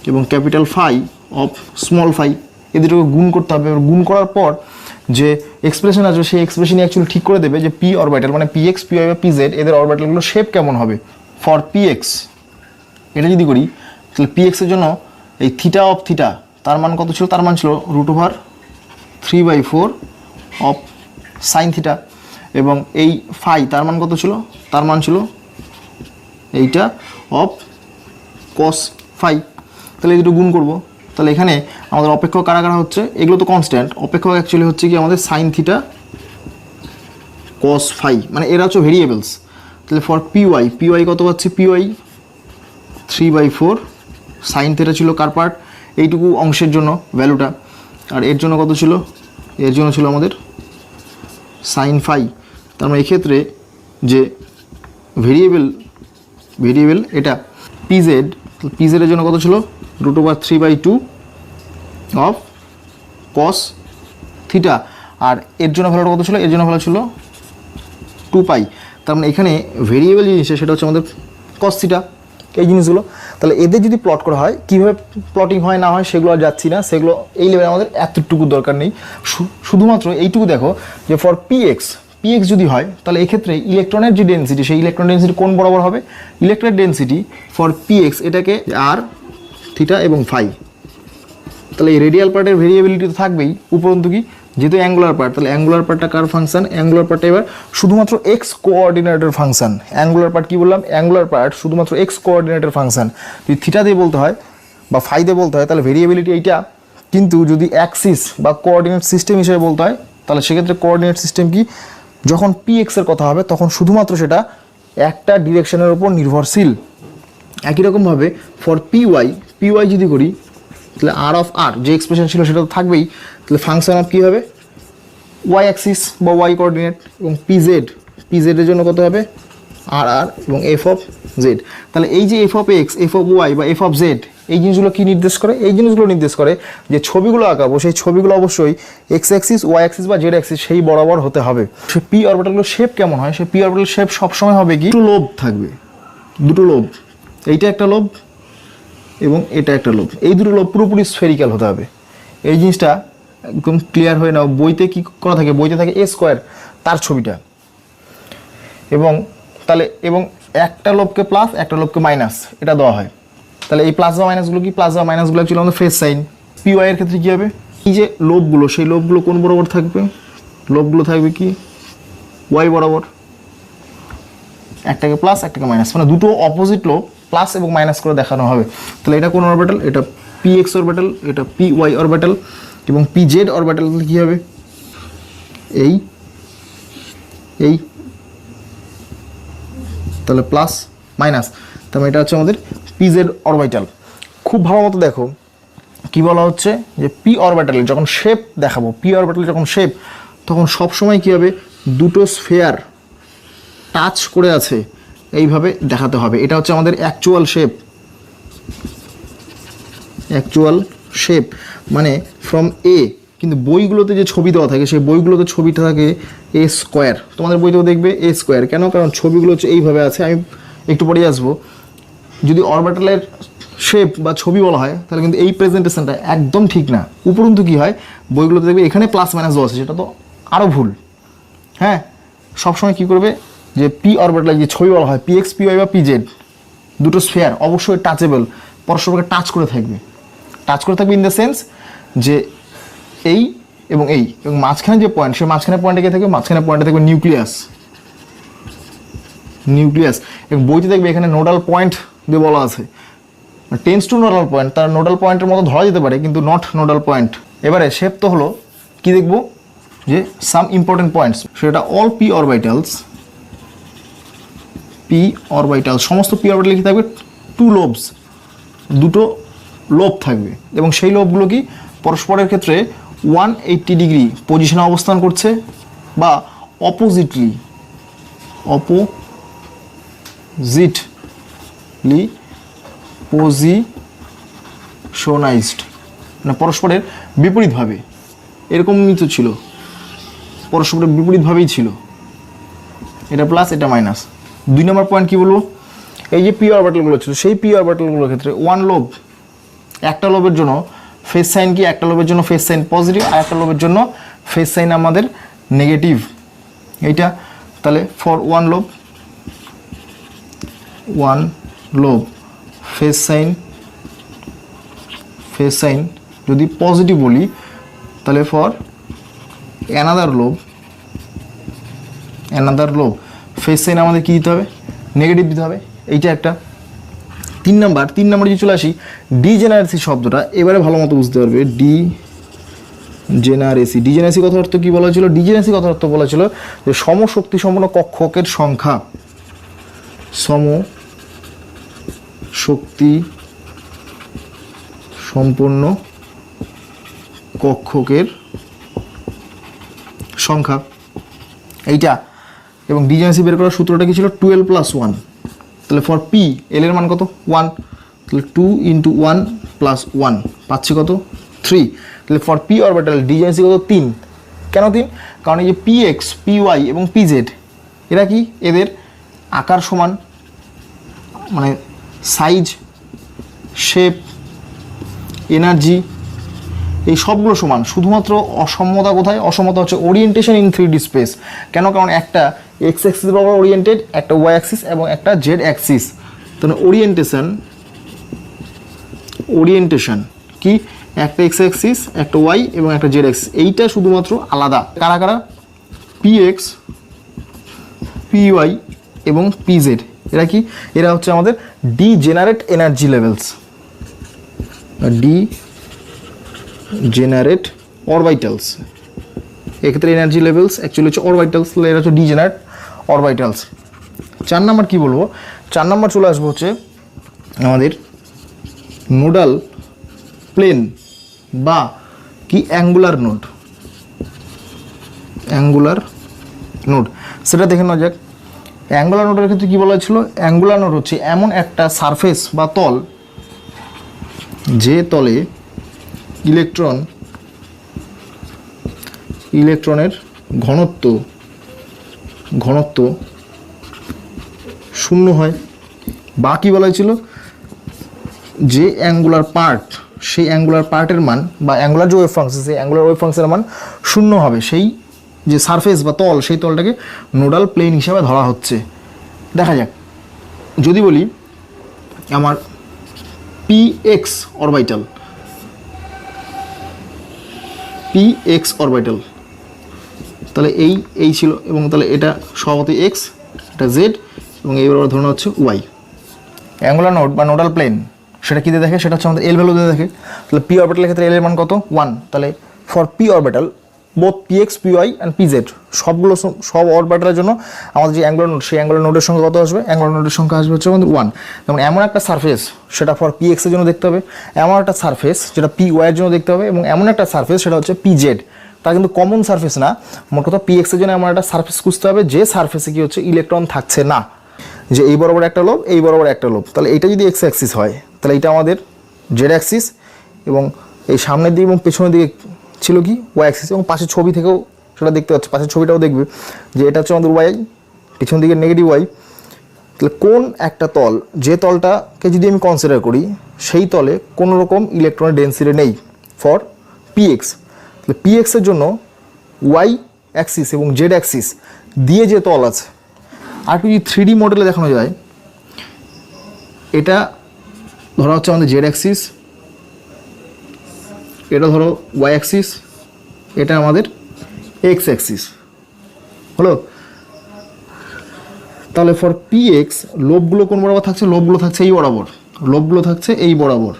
এবং capital phi of small phi, এ দুটোকে গুণ করতে হবে। গুণ করার পর যে এক্সপ্রেশন আছে সেই এক্সপ্রেশনই অ্যাকচুয়ালি ঠিক করে দেবে যে পি অরবিটাল মানে পিএক্স, পিওয়াই বা পিজেড এদের অরবিটালগুলো শেপ কেমন হবে। ফর পিএক্স এটা যদি করি, তাহলে পিএক্সের জন্য এই থিটা অফ থিটা তার মান কত ছিল, তার মান ছিল √3/4 অফ সাইন থিটা, এবং এই ফাই তার মান কত ছিল, তার মান ছিল এইটা অফ কস ফাই। তাহলে এই দুটো গুণ করবো, তাহলে এখানে আমাদের অপেক্ষক কারা কারা হচ্ছে, এগুলো তো কনস্ট্যান্ট, অপেক্ষক অ্যাকচুয়ালি হচ্ছে কি আমাদের সাইন থিটা কস ফাই, মানে এরা হচ্ছে ভেরিয়েবলস। তাহলে ফর পিওয়াই কত পাচ্ছি, পিওয়াই 3/4 সাইন থিটা ছিল কার পার্ট, এইটুকু অংশের জন্য ভ্যালুটা, আর এর জন্য কত ছিল, এর জন্য ছিল আমাদের সাইন ফাই। তার মানে এক্ষেত্রে যে ভেরিয়েবল এটা পিজেডের জন্য কত ছিল, √3/2 অফ কস থিটা, আর এর জন্য ভ্যালুটা কত ছিল, এর জন্য ভ্যালু ছিল 2π। তার মানে এখানে ভেরিয়েবল জিনিস সেটা হচ্ছে আমাদের কস থিটা, এই জিনিসগুলো। তাহলে এদের যদি প্লট করা হয়, কীভাবে প্লটিং হয় না হয় সেগুলো আর যাচ্ছি না, সেগুলো এই লেভেলে আমাদের এতটুকু দরকার নেই। শুধুমাত্র এইটুকু দেখো যে ফর পিএক্স যদি হয়, তাহলে এক্ষেত্রে ইলেকট্রনের যে ডেন্সিটি, সেই ইলেকট্রন ডেন্সিটি কোন বরাবর হবে, ইলেকট্রনের ডেন্সিটি ফর পিএক্স এটাকে আর থিটা এবং ফাই। তাহলে এই রেডিয়াল পার্টের ভেরিয়েবিলিটি তো থাকবেই, উপরন্তু কি, যেহেতু অ্যাঙ্গুলার পার্ট, তাহলে অ্যাঙ্গুলার পার্টটা কার ফাংশন, অ্যাঙ্গুলার পার্টটা এবার শুধুমাত্র এক্স কোঅর্ডিনেটের ফাংশন। অ্যাঙ্গুলার পার্ট কি বললাম, অ্যাঙ্গুলার পার্ট শুধুমাত্র এক্স কোঅর্ডিনেটের ফাংশন। যদি থিটা দিয়ে বলতে হয় বা ফাই দিয়ে বলতে হয় তাহলে ভেরিয়েবিলিটি এইটা, কিন্তু যদি অ্যাক্সিস বা কোঅর্ডিনেট সিস্টেম হিসেবে বলতে হয় তাহলে সেক্ষেত্রে কোঅর্ডিনেট সিস্টেম কি, যখন পিএক্সের কথা হবে তখন শুধুমাত্র সেটা একটা ডিরেকশনের উপর নির্ভরশীল। একই রকমভাবে ফর পিওয়াই যদি করি, তাহলে আর যে এক্সপ্রেশন ছিল সেটা তো থাকবেই, তাহলে ফাংশন অফ কী হবে, ওয়াই অ্যাক্সিস বা ওয়াই কোঅর্ডিনেট, এবং পিজেডের জন্য কত হবে, আর এবং এফ অফ জেড। তাহলে এই যে F of X, F of Y বা এফ অফ জেড, এই জিনিসগুলো কি নির্দেশ করে, এই জিনিসগুলো নির্দেশ করে যে ছবিগুলো আঁকাবো সেই ছবিগুলো অবশ্যই এক্স অ্যাক্সিস, ওয়াই অ্যাক্সিস বা জেড অ্যাক্সিস সেই বরাবর হতে হবে। সে পি অরবিটালগুলোর শেপ কেমন হয়, সেই পি অরবিটাল শেপ সবসময় হবে কি, দুটো লোব থাকবে, দুটো লোব, এইটা একটা লোব এবং এটা একটা লোব, এই দুটো লোব পুরোপুরি স্ফেরিক্যাল হতে হবে। এই জিনিসটা একদম ক্লিয়ার হয়ে নাও। বইতে কি করা থাকে, বইতে থাকে এ স্কোয়ার তার ছবিটা, এবং তাহলে এবং একটা লোবকে প্লাস একটা লোবকে মাইনাস এটা দেওয়া হয়। তাহলে এই প্লাস বা মাইনাসগুলো কি, প্লাস বা মাইনাসগুলো অ্যাকচুয়ালি আমাদের ফেস সাইন। পিওয়াই এর ক্ষেত্রে কী হবে, এই যে লোবগুলো, সেই লোবগুলো কোন বরাবর থাকবে, লোবগুলো থাকবে কি ওয়াই বরাবর, একটাকে প্লাস একটাকে মাইনাস, মানে দুটো অপোজিট লোব প্লাস এবং মাইনাস করে দেখানো হবে। তাহলে এটা কোন অরবিটাল, এটা পিএক্স অরবিটাল, এটা পিওয়াই অরবিটাল, এবং পিজেড অরবিটাল কী হবে, এই তাহলে প্লাস মাইনাস, তাহলে এটা হচ্ছে আমাদের পিজেড অরবিটাল। খুব ভালো মতো দেখো কি বলা হচ্ছে, যে পি অরবিটালে যখন শেপ দেখাবো, পি অরবিটালে যখন শেপ, তখন সবসময় কী হবে, দুটো স্ফেয়ার টাচ করে আছে এইভাবে দেখাতে হবে। এটা হচ্ছে আমাদের অ্যাকচুয়াল শেপ, মানে ফ্রম এ। কিন্তু বইগুলোতে যে ছবি দেওয়া থাকে সেই বইগুলোতে ছবিটা থাকে এ স্কোয়ার, তোমাদের বইতেও দেখবে এ স্কোয়ার। কেন? কারণ ছবিগুলো হচ্ছে এইভাবে আছে, আমি একটু পরেই আসবো। যদি অরবিটালের শেপ বা ছবি বলা হয় তাহলে কিন্তু এই প্রেজেন্টেশনটা একদম ঠিক না। উপরন্তু কী হয়, বইগুলোতে দেখবে এখানে প্লাস মাইনাস দেওয়া আছে, সেটা তো আরও ভুল। হ্যাঁ, সবসময় কী করবে, যে পি অরবিটালের যে ছবি বলা হয় পিএক্স, পিওয়াই বা পিজেড, দুটো স্ফেয়ার অবশ্যই টাচেবল, পরস্পরকে টাচ করে থাকবে ইন দ্য সেন্স যে এই এবং মাঝখানে যে পয়েন্ট, সেই মাঝখানে পয়েন্টে গিয়ে থাকবে, মাঝখানে পয়েন্টে থাকবে নিউক্লিয়াস। এবং বইতে দেখবে এখানে নোডাল পয়েন্ট দিয়ে বলা আছে, টেন্স টু নোডাল পয়েন্ট, তার নোডাল পয়েন্টের মতো ধরা যেতে পারে কিন্তু নট নোডাল পয়েন্ট। এবারে শেপ তো হলো, কি দেখব, যে সাম ইম্পর্টেন্ট পয়েন্টস, সেটা অল পি অরবিটালস, সমস্ত পি অরবিটাল কি থাকবে, টু লোবস, দুটো লোব থাকবে, এবং সেই লোবগুলো কি পরস্পরের ক্ষেত্রে 180 ডিগ্রি পজিশনে অবস্থান করছে, বা অপোজিটলি পজিশনাইজড, মানে পরস্পরের বিপরীতভাবে। এরকমই তো ছিল, পরস্পরের বিপরীতভাবেই ছিল, এটা প্লাস এটা মাইনাস। 2 নম্বর পয়েন্ট কি বলবো, এই যে পি অরবিটালগুলো ছিল, সেই পি অরবিটালগুলোর ক্ষেত্রে ওয়ান লোব, একটা লোবের জন্য ফেস সাইন কি, একটা লোবের জন্য ফেস সাইন পজিটিভ, আর একটা লোবের জন্য ফেস সাইন আমাদের নেগেটিভ। এইটা তাহলে for one lobe phase sign যদি পজিটিভ বলি, তাহলে for another lobe phase sign আমাদের কী দিতে হবে, নেগেটিভ দিতে হবে। এইটা একটা। 3 নাম্বার যদি চলে আসি, ডিজেনারেসি শব্দটা এবারে ভালো মতো বুঝতে পারবে। ডিজেনারেসি কথার অর্থ কী বলা ছিল? ডিজেনারেসি কথার অর্থ বলা ছিল যে সমশক্তি সম্পন্ন কক্ষকের সংখ্যা, সমশক্তি সম্পন্ন কক্ষকের সংখ্যা, এইটা। এবং ডিজেনারেসি বের করার সূত্রটা কি ছিল, 12 + 1। তাহলে ফর পি, এল এর মান কত, 1, তাহলে 2 × 1 + 1 পাচ্ছি কত, 3। তাহলে ফর পি অরবিটাল ডিজেনারেসি কত, 3। কেন 3? কারণ এই যে পিএক্স, পিওয়াই এবং পিজেড, এরা কি, এদের আকার সমান, মানে সাইজ, শেপ, এনার্জি, এই সবগুলো সমান। শুধুমাত্র অসমতা কোথায়? অসমতা হচ্ছে ওরিয়েন্টেশন ইন 3D স্পেস। কেন? কারণ একটা এক্স অ্যাক্সিস বরাবর ওরিয়েন্টেড, একটা ওয়াই অ্যাক্সিস এবং একটা জেড অ্যাক্সিস। তাহলে ওরিয়েন্টেশন কি, একটা এক্স অ্যাক্সিস, একটা ওয়াই এবং একটা জেড অ্যাক্সিস, এইটা শুধুমাত্র আলাদা। কারা কারা? পিএক্স, পিওয়াই এবং পিজেড, এরা কি, এরা হচ্ছে আমাদের degenerate energy levels, degenerate orbitals. এক্ষেত্রে এনার্জি লেভেলস অ্যাকচুয়ালি হচ্ছে অরবিটালস, এরা হচ্ছে ডিজেনারেট অরবিটালস। 4 নাম্বার কী বলবো, 4 নাম্বার চলে আসবো হচ্ছে আমাদের নোডাল প্লেন বা কি অ্যাঙ্গুলার নোড, সেটা দেখে নেওয়া যাক। অ্যাঙ্গুলার নোডের ক্ষেত্রে কী বলা হয়েছিল, অ্যাঙ্গুলার নোড হচ্ছে এমন একটা সারফেস বা তল, যে তলে ইলেকট্রনের ঘনত্ব শূন্য হয়, বা কী বলা হয়েছিল, যে অ্যাঙ্গুলার পার্ট, সেই অ্যাঙ্গুলার পার্টের মান বা অ্যাঙ্গুলার যে ওয়েভ ফাংশন, সেই অ্যাঙ্গুলার ওয়েভ ফাংশনের মান শূন্য হবে। সেই যে সারফেস বা তল, সেই তলটাকে নোডাল প্লেন হিসাবে ধরা হচ্ছে। দেখা যাক, যদি বলি আমার পিএক্স অরবিটাল, তাহলে এই ছিল, এবং তাহলে এটা স্বভাবতই এক্স, এটা জেড, এবং এইবার ধরুন হচ্ছে ওয়াই। অ্যাঙ্গুলার নোড বা নোডাল প্লেন সেটা কী দিয়ে দেখে, সেটা হচ্ছে আমাদের এল ভ্যালু দিয়ে দেখে। তাহলে পি অরবিটালের ক্ষেত্রে এল এর মান কত, 1। তাহলে for P orbital both PX, PY and PZ, সব অরবিটালের জন্য আমাদের যে অ্যাঙ্গুলার নোড, সেই অ্যাঙ্গুলার নোডের সংখ্যা কত আসবে, অ্যাঙ্গুলার নোডের সংখ্যা আসবে হচ্ছে আমাদের 1। যেমন এমন একটা সারফেস, সেটা ফর পিএক্স এর জন্য দেখতে হবে, এমন একটা সারফেস যেটা পি ওয়াই এর জন্য দেখতে হবে, এবং এমন একটা সারফেস সেটা হচ্ছে পিজেড, তার কিন্তু কমন সারফেস না। মোট কথা PX এর জন্য আমার একটা সারফেস খুঁজতে হবে যে সারফেসে কি হচ্ছে ইলেকট্রন থাকছে না, যে এই বরাবর একটা লোব, এই বরাবর একটা লোব। তাহলে এটা যদি এক্স অ্যাক্সিস হয় তাহলে এটা আমাদের জেড অ্যাক্সিস, এবং এই সামনের দিকে এবং পেছনের দিকে ছিল কি ওয়াই অ্যাক্সিস। এবং পাশের ছবি থেকেও সেটা দেখতে পাচ্ছি, পাশের ছবিটাও দেখবে যে এটা হচ্ছে আমাদের ওয়াই, পেছন দিকে নেগেটিভ ওয়াই। তাহলে কোন একটা তল, যে তলটাকে যদি আমি কনসিডার করি সেই তলে কোনো রকম ইলেকট্রনের ডেন্সিটি নেই ফর PX। তাহলে PX এর জন্য ওয়াই অ্যাক্সিস এবং জেড অ্যাক্সিস দিয়ে যে তল আছে, আর যদি 3D মডেলে দেখানো যায়, এটা ধরা হচ্ছে আমাদের জেড অ্যাক্সিস, এটা ধরো ওয়াই অ্যাক্সিস, এটা আমাদের এক্স অ্যাক্সিস হলো। তাহলে ফর PX লোবগুলো কোন বরাবর থাকছে? লোবগুলো থাকছে এই বরাবর, লোবগুলো থাকছে এই বরাবর,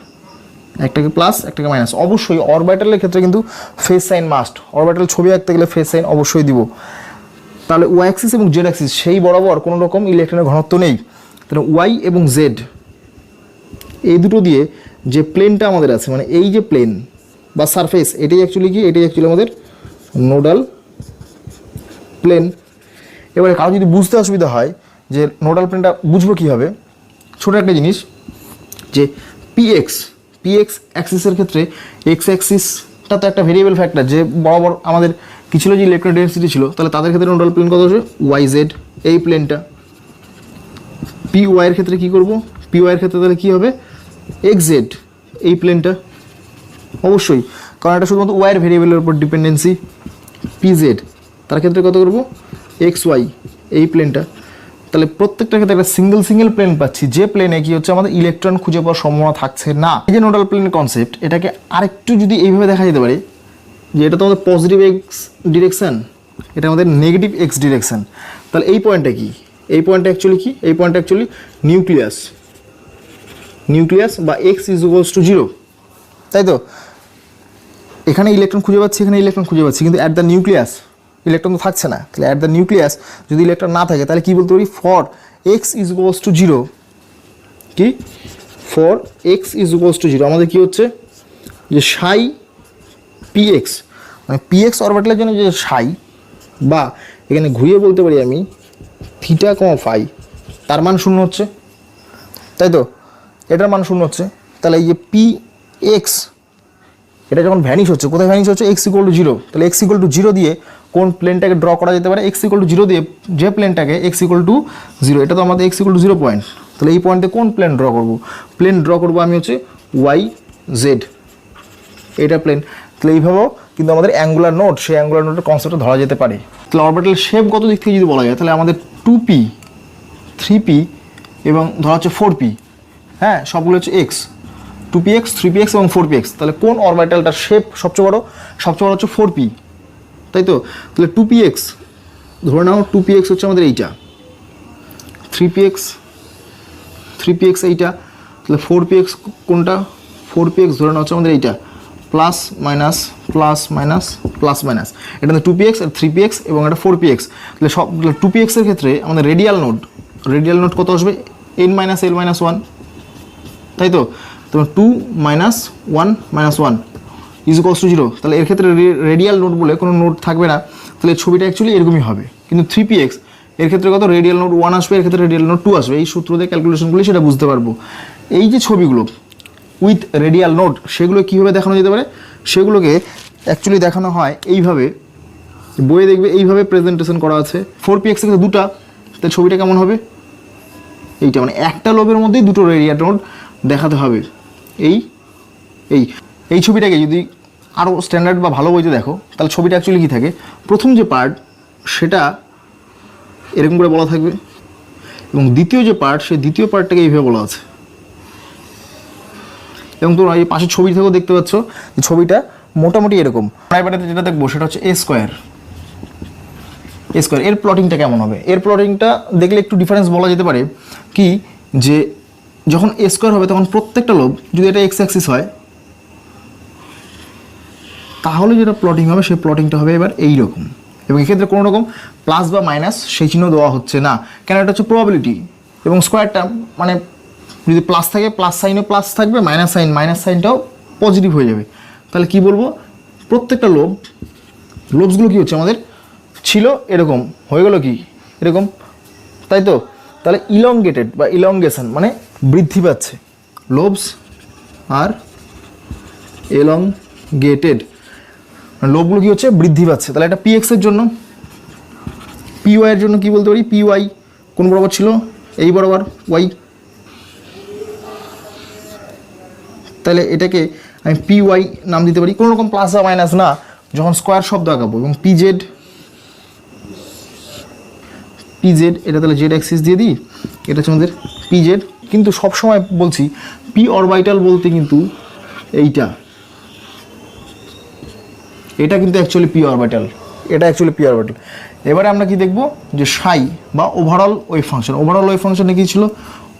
একটাকে প্লাস একটাকে মাইনাস। অবশ্যই অরবিটালের ক্ষেত্রে কিন্তু ফেস সাইন মাস্ট, অরবিটাল ছবি আঁকতে গেলে ফেস সাইন অবশ্যই দিব। তাহলে ওয়াই অ্যাক্সিস এবং জেড অ্যাক্সিস সেই বরাবর কোনো রকম ইলেকট্রনের ঘনত্ব নেই। তাহলে ওয়াই এবং জেড এই দুটো দিয়ে যে প্লেনটা আমাদের আছে, মানে এই যে প্লেন বা সারফেস, এটাই অ্যাকচুয়ালি কি, এটাই অ্যাকচুয়ালি আমাদের নোডাল প্লেন। এবারে কারো যদি বুঝতে অসুবিধা হয় যে নোডাল প্লেনটা বুঝবো কীভাবে, ছোটো একটা জিনিস যে PX অ্যাক্সিসের ক্ষেত্রে এক্স অ্যাক্সিসটা তো একটা ভেরিয়েবল ফ্যাক্টর, যে বরাবর আমাদের কী ছিল, যে ইলেকট্রন ডেন্সিটি ছিল। তাহলে তাদের ক্ষেত্রে নোডাল প্লেন কত হচ্ছে YZ, এই প্লেনটা। PY এর ক্ষেত্রে কী করবো, PY এর ক্ষেত্রে তাহলে কী হবে XZ, এই প্লেনটা। অবশ্যই, কারণ এটা শুধুমাত্র ওয়াইয়ের ভেরিয়েবলের উপর ডিপেন্ডেন্সি। PZ তার ক্ষেত্রে কত করবো XY, এই প্লেনটা। তাহলে প্রত্যেকটার ক্ষেত্রে একটা সিঙ্গেল প্লেন পাচ্ছি, যে প্লেনে কি হচ্ছে আমাদের ইলেকট্রন খুঁজে পাওয়ার সম্ভাবনা থাকছে না। এই যে নোডাল প্লেনের কনসেপ্ট, এটাকে আরেকটু যদি এইভাবে দেখা যেতে পারে যে এটা তো আমাদের পজিটিভ এক্স ডিরেকশান, এটা আমাদের নেগেটিভ এক্স ডিরেকশান। তাহলে এই পয়েন্টটা কি, এই পয়েন্টটা অ্যাকচুয়ালি কি, এই পয়েন্টটা অ্যাকচুয়ালি নিউক্লিয়াস বা X = 0, তাই তো? এখানে ইলেকট্রন খুঁজে পাচ্ছি, এখানে ইলেকট্রন খুঁজে পাচ্ছি, কিন্তু অ্যাট দ্য নিউক্লিয়াস ইলেকট্রন তো থাকছে না। তাহলে অ্যাট দ্য নিউক্লিয়াস যদি ইলেকট্রন না থাকে তাহলে কী বলতে পারি, ফর X = 0, কি ফর X = 0 আমাদের কি হচ্ছে যে সাই PX, মানে PX অরবিটালের জন্য যে সাই, বা এখানে ঘুরিয়ে বলতে পারি আমি থিটা, ফাই, তার মান 0 হচ্ছে, তাই তো? এটার মান 0 হচ্ছে। তাহলে এই যে PX এটা যখন ভ্যানিশ হচ্ছে, কোথায় ভ্যানিশ হচ্ছে, X = 0। তাহলে X = 0 দিয়ে কোন প্লেনটাকে ড্র করা যেতে পারে, X = 0 দিয়ে যে প্লেনটাকে X = 0, এটা তো আমাদের X = 0 পয়েন্ট। তাহলে এই পয়েন্টে কোন প্লেন ড্র করব, প্লেন ড্র করবো আমি হচ্ছে YZ, এটা প্লেন। তাহলে এইভাবেও কিন্তু আমাদের অ্যাঙ্গুলার নোড, সেই অ্যাঙ্গুলার নোডের কনসেপ্টটা ধরা যেতে পারে। তাহলে অরবিটাল শেপ কত দিক থেকে যদি বলা যায়, তাহলে আমাদের 2P, 3P এবং ধরা হচ্ছে 4P, হ্যাঁ সবগুলো হচ্ছে X, 2px, 3px এবং 4px। তাহলে কোন অরবিটালটার শেপ সবচেয়ে বড়? সবচেয়ে বড় হচ্ছে 4p, তাই তো? তাহলে 2px ধরে নাও, 2px হচ্ছে আমাদের এইটা, 3px এইটা। তাহলে 4px কোনটা? 4px ধরে নাও হচ্ছে আমাদের এইটা, plus minus plus minus plus minus, এটা 2px আর 3px এবং এটা 4px। তাহলে সব 2px এর ক্ষেত্রে আমাদের রেডিয়াল নোড কত আসবে, n - l - 1, তাই তো? তোমার 2 - 1 - 1 = 0। তাহলে এর ক্ষেত্রে রেডিয়াল নোড বলে কোনো নোড থাকবে না। তাহলে ছবিটা অ্যাকচুয়ালি এরকমই হবে। কিন্তু 3px এর ক্ষেত্রে কত, রেডিয়াল নোড 1 আসবে, এর ক্ষেত্রে রেডিয়াল নোড 2 আসবে। এই সূত্র দিয়ে ক্যালকুলেশনগুলি সেটা বুঝতে পারবো। এই যে ছবিগুলো উইথ রেডিয়াল নোড, সেগুলো কীভাবে দেখানো যেতে পারে, সেগুলোকে অ্যাকচুয়ালি দেখানো হয় এইভাবে, বইয়ে দেখবে এইভাবে প্রেজেন্টেশন করা আছে। 4px এর ক্ষেত্রে 2টা, তাহলে ছবিটা কেমন হবে, এইটা মানে একটা লোবের মধ্যেই 2টো রেডিয়াল নোড দেখাতে হবে। এই ছবিটাকে যদি আরও স্ট্যান্ডার্ড বা ভালো বইতে দেখো, তাহলে ছবিটা অ্যাকচুয়ালি কী থাকে, প্রথম যে পার্ট সেটা এরকম করে বলা থাকবে, এবং দ্বিতীয় যে পার্ট, সেই দ্বিতীয় পার্টটাকে এইভাবে বলা আছে। এবং তোমরা এই পাশের ছবি থেকেও দেখতে পাচ্ছ যে ছবিটা মোটামুটি এরকম। প্রাইভেটে যেটা দেখবো সেটা হচ্ছে A স্কোয়ার। এর প্লটিংটা কেমন হবে, এর প্লটিংটা দেখলে একটু ডিফারেন্স বলা যেতে পারে কি, যে যখন A স্কোয়ার হবে তখন প্রত্যেকটা লোব যদি এটা এক্স অ্যাক্সিস হয়, তাহলে যেটা প্লটিং হবে সেই প্লটিংটা হবে এবার এইরকম। এবং এক্ষেত্রে কোনো রকম প্লাস বা মাইনাস সেই চিহ্ন দেওয়া হচ্ছে না, কেন এটা হচ্ছে প্রবাবিলিটি। এবং স্কোয়ারটা মানে যদি প্লাস থাকে, প্লাস সাইনও প্লাস থাকবে, মাইনাস সাইনটাও পজিটিভ হয়ে যাবে। তাহলে কি বলবো, প্রত্যেকটা লোব লোবসগুলো কী হচ্ছে আমাদের ছিল এরকম, হয়ে গেল কি এরকম, তাই তো? তাহলে ইলংগেটেড বা ইলংগেশন মানে বৃদ্ধি পাচ্ছে, লোবস আর এলংগেটেড, লোবগুলো কী হচ্ছে বৃদ্ধি পাচ্ছে। তাহলে এটা পিএক্স এর জন্য, পিওয়াই এর জন্য কী বলতে পারি, পিওয়াই কোন বরাবর ছিল, এই বরাবর ওয়াই, তাহলে এটাকে আমি পিওয়াই নাম দিতে পারি, কোনো রকম প্লাস বা মাইনাস না, যখন স্কোয়ার শব্দ আঁকাবো। এবং পিজেড, পিজেড এটা তাহলে জেড অ্যাক্সিস দিয়ে দিই, এটা হচ্ছে আমাদের পিজেড। কিন্তু সবসময় বলছি পি অরবাইটাল বলতে কিন্তু এইটা, এটা কিন্তু অ্যাকচুয়ালি পি অরবাইটাল, এটা অ্যাকচুয়ালি পি অরবাইটাল। এবারে আমরা কি দেখব যে সাই বা overall wave function, overall wave ফাংশনে কী ছিল,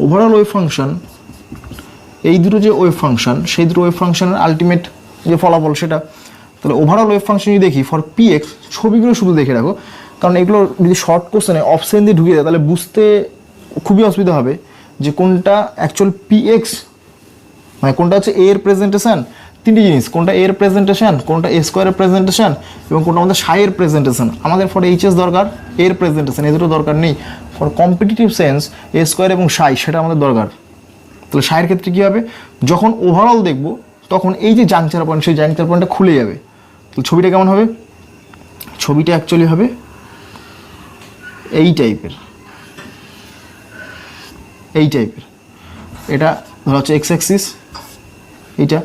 ওভারঅল ওয়েভ ফাংশন, এই দুটো যে ওয়েভ ফাংশন, সেই দুটো ওয়েভ ফাংশনের আলটিমেট যে ফলাফল সেটা। তাহলে ওভারঅল ওয়েভ ফাংশন যদি দেখি ফর পি এক্স, ছবিগুলো শুধু দেখে রাখো, কারণ এগুলো যদি শর্ট কোশ্চেনে অপশন দিয়ে ঢুকিয়ে দেয় তাহলে বুঝতে খুবই অসুবিধা হবে যে কোনটা অ্যাকচুয়াল পি এক্স, মানে কোনটা হচ্ছে এ এর প্রেজেন্টেশন, তিনটি জিনিস, কোনটা এর প্রেজেন্টেশন, কোনটা এ স্কোয়ারের প্রেজেন্টেশন এবং কোনটা আমাদের সাইয়ের প্রেজেন্টেশন। আমাদের ফর এইচএস দরকার এর প্রেজেন্টেশন, এ দুটো দরকার নেই। For competitive sense A square এবং সাই সেটা আমাদের দরকার। তাহলে সাইয়ের ক্ষেত্রে কী হবে, যখন ওভারঅল দেখব তখন এই যে জাংচার পয়েন্ট, সেই জাংচার পয়েন্টটা খুলে যাবে। তাহলে ছবিটা কেমন হবে, ছবিটা অ্যাকচুয়ালি হবে এই টাইপের, এই টাইপের। এটা ধরা হচ্ছে এক্স অ্যাক্সিস এইটা।